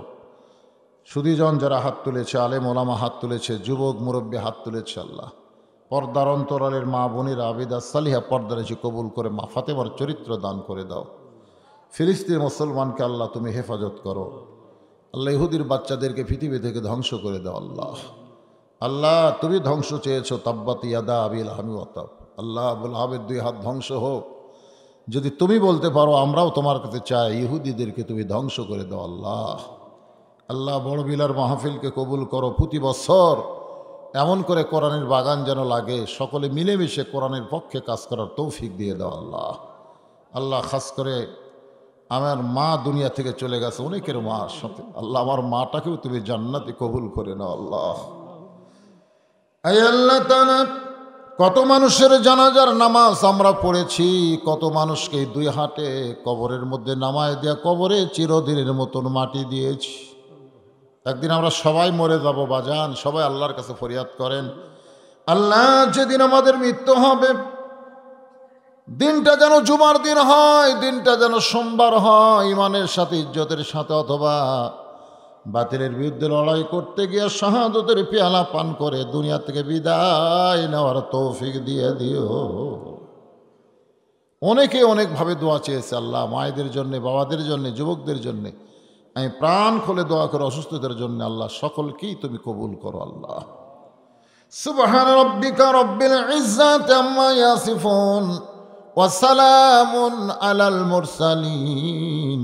সুধীজন যারা হাত তুলেছে, আলেম ওলামা হাত তুলেছে, যুবক মুরব্বী হাত তুলেছে আল্লাহ পর্দার অন্তরালের মা বোনের আবিদা সালিহা পর্দারেছি কবুল করে মা ফাতেমার চরিত্র দান করে দাও। ফিলিস্তিনের মুসলমানকে আল্লাহ তুমি হেফাজত করো। আল্লাহ ইহুদির বাচ্চাদেরকে পৃথিবী থেকে ধ্বংস করে দাও। আল্লাহ আল্লাহ তুমি ধ্বংস চেয়েছো, তাব্বাত ইয়াদা আবিল হামি ওয়াতাব। আল্লাহ আবুল আহাবের 2 হাত ধ্বংস হোক। যদি তুমি বলতে পারো আমরাও তোমার কাছে চাই, ইহুদিদেরকে তুমি ধ্বংস করে দাও। আল্লাহ আল্লাহ বড় বিলার মাহফিলকে কবুল করো। প্রতি বছর এমন করে কোরআনের বাগান যেন লাগে, সকলে মিলেমিশে কোরআনের পক্ষে কাজ করার তৌফিক দিয়ে দাও। আল্লাহ আল্লাহ খাস করে আমার মা দুনিয়া থেকে চলে গেছে, অনেকের মার সাথে আল্লাহ আমার মাটাকেও তুমি জান্নাতে কবুল করে নাও। আল্লাহ আয় আল্লাহ তাআলা, কত মানুষের জানাজার নামাজ আমরা পড়েছি, কত মানুষকে 2 হাতে কবরের মধ্যে নামায় দেয়া কবরে চিরদিনের মতন মাটি দিয়েছি। একদিন আমরা সবাই মরে যাব বাজান, সবাই আল্লাহর কাছে ফরিয়াদ করেন, আল্লাহ যেদিন আমাদের মৃত্যু হবে দিনটা যেন জুমার দিন হয়, দিনটা যেন সোমবার হয়, ইমানের সাথে ইজ্জতের সাথে, অথবা বাতিলের বিরুদ্ধে লড়াই করতে গিয়ে শাহাদতের পেয়ালা পান করে দুনিয়া থেকে বিদায় নেওয়ার তৌফিক দিয়ে দিও। অনেকে অনেকভাবে দোয়া চেয়েছে আল্লাহ, মায়েদের জন্যে, বাবাদের জন্যে, যুবকদের জন্যে। আমি প্রাণ খুলে দোয়া করে অসুস্থদের জন্য আল্লাহ সকলকেই তুমি কবুল করো। আল্লাহ সুবহান রাব্বিকা রব্বিল ইজ্জাতি আম্মা ইয়াসিফুন ওয়া সালামুন আলাল মুরসালিন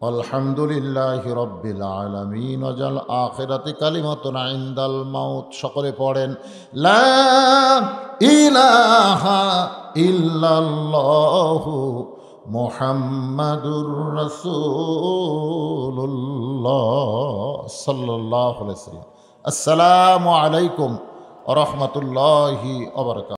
আলহামদুলিল্লাহি রাব্বিল আলামিন। ওয়াজাল আখিরাতি কালিমাতুন ইনদাল মাউত। সকলে পড়েন লা ইলাহা ইল্লাল্লাহু মুহাম্মাদুর রাসূলুল্লাহ সাল্লাল্লাহু আলাইহি ওয়াসাল্লাম। আসসালামু আলাইকুম ওয়া রাহমাতুল্লাহি ওয়া বারাকাতুহু।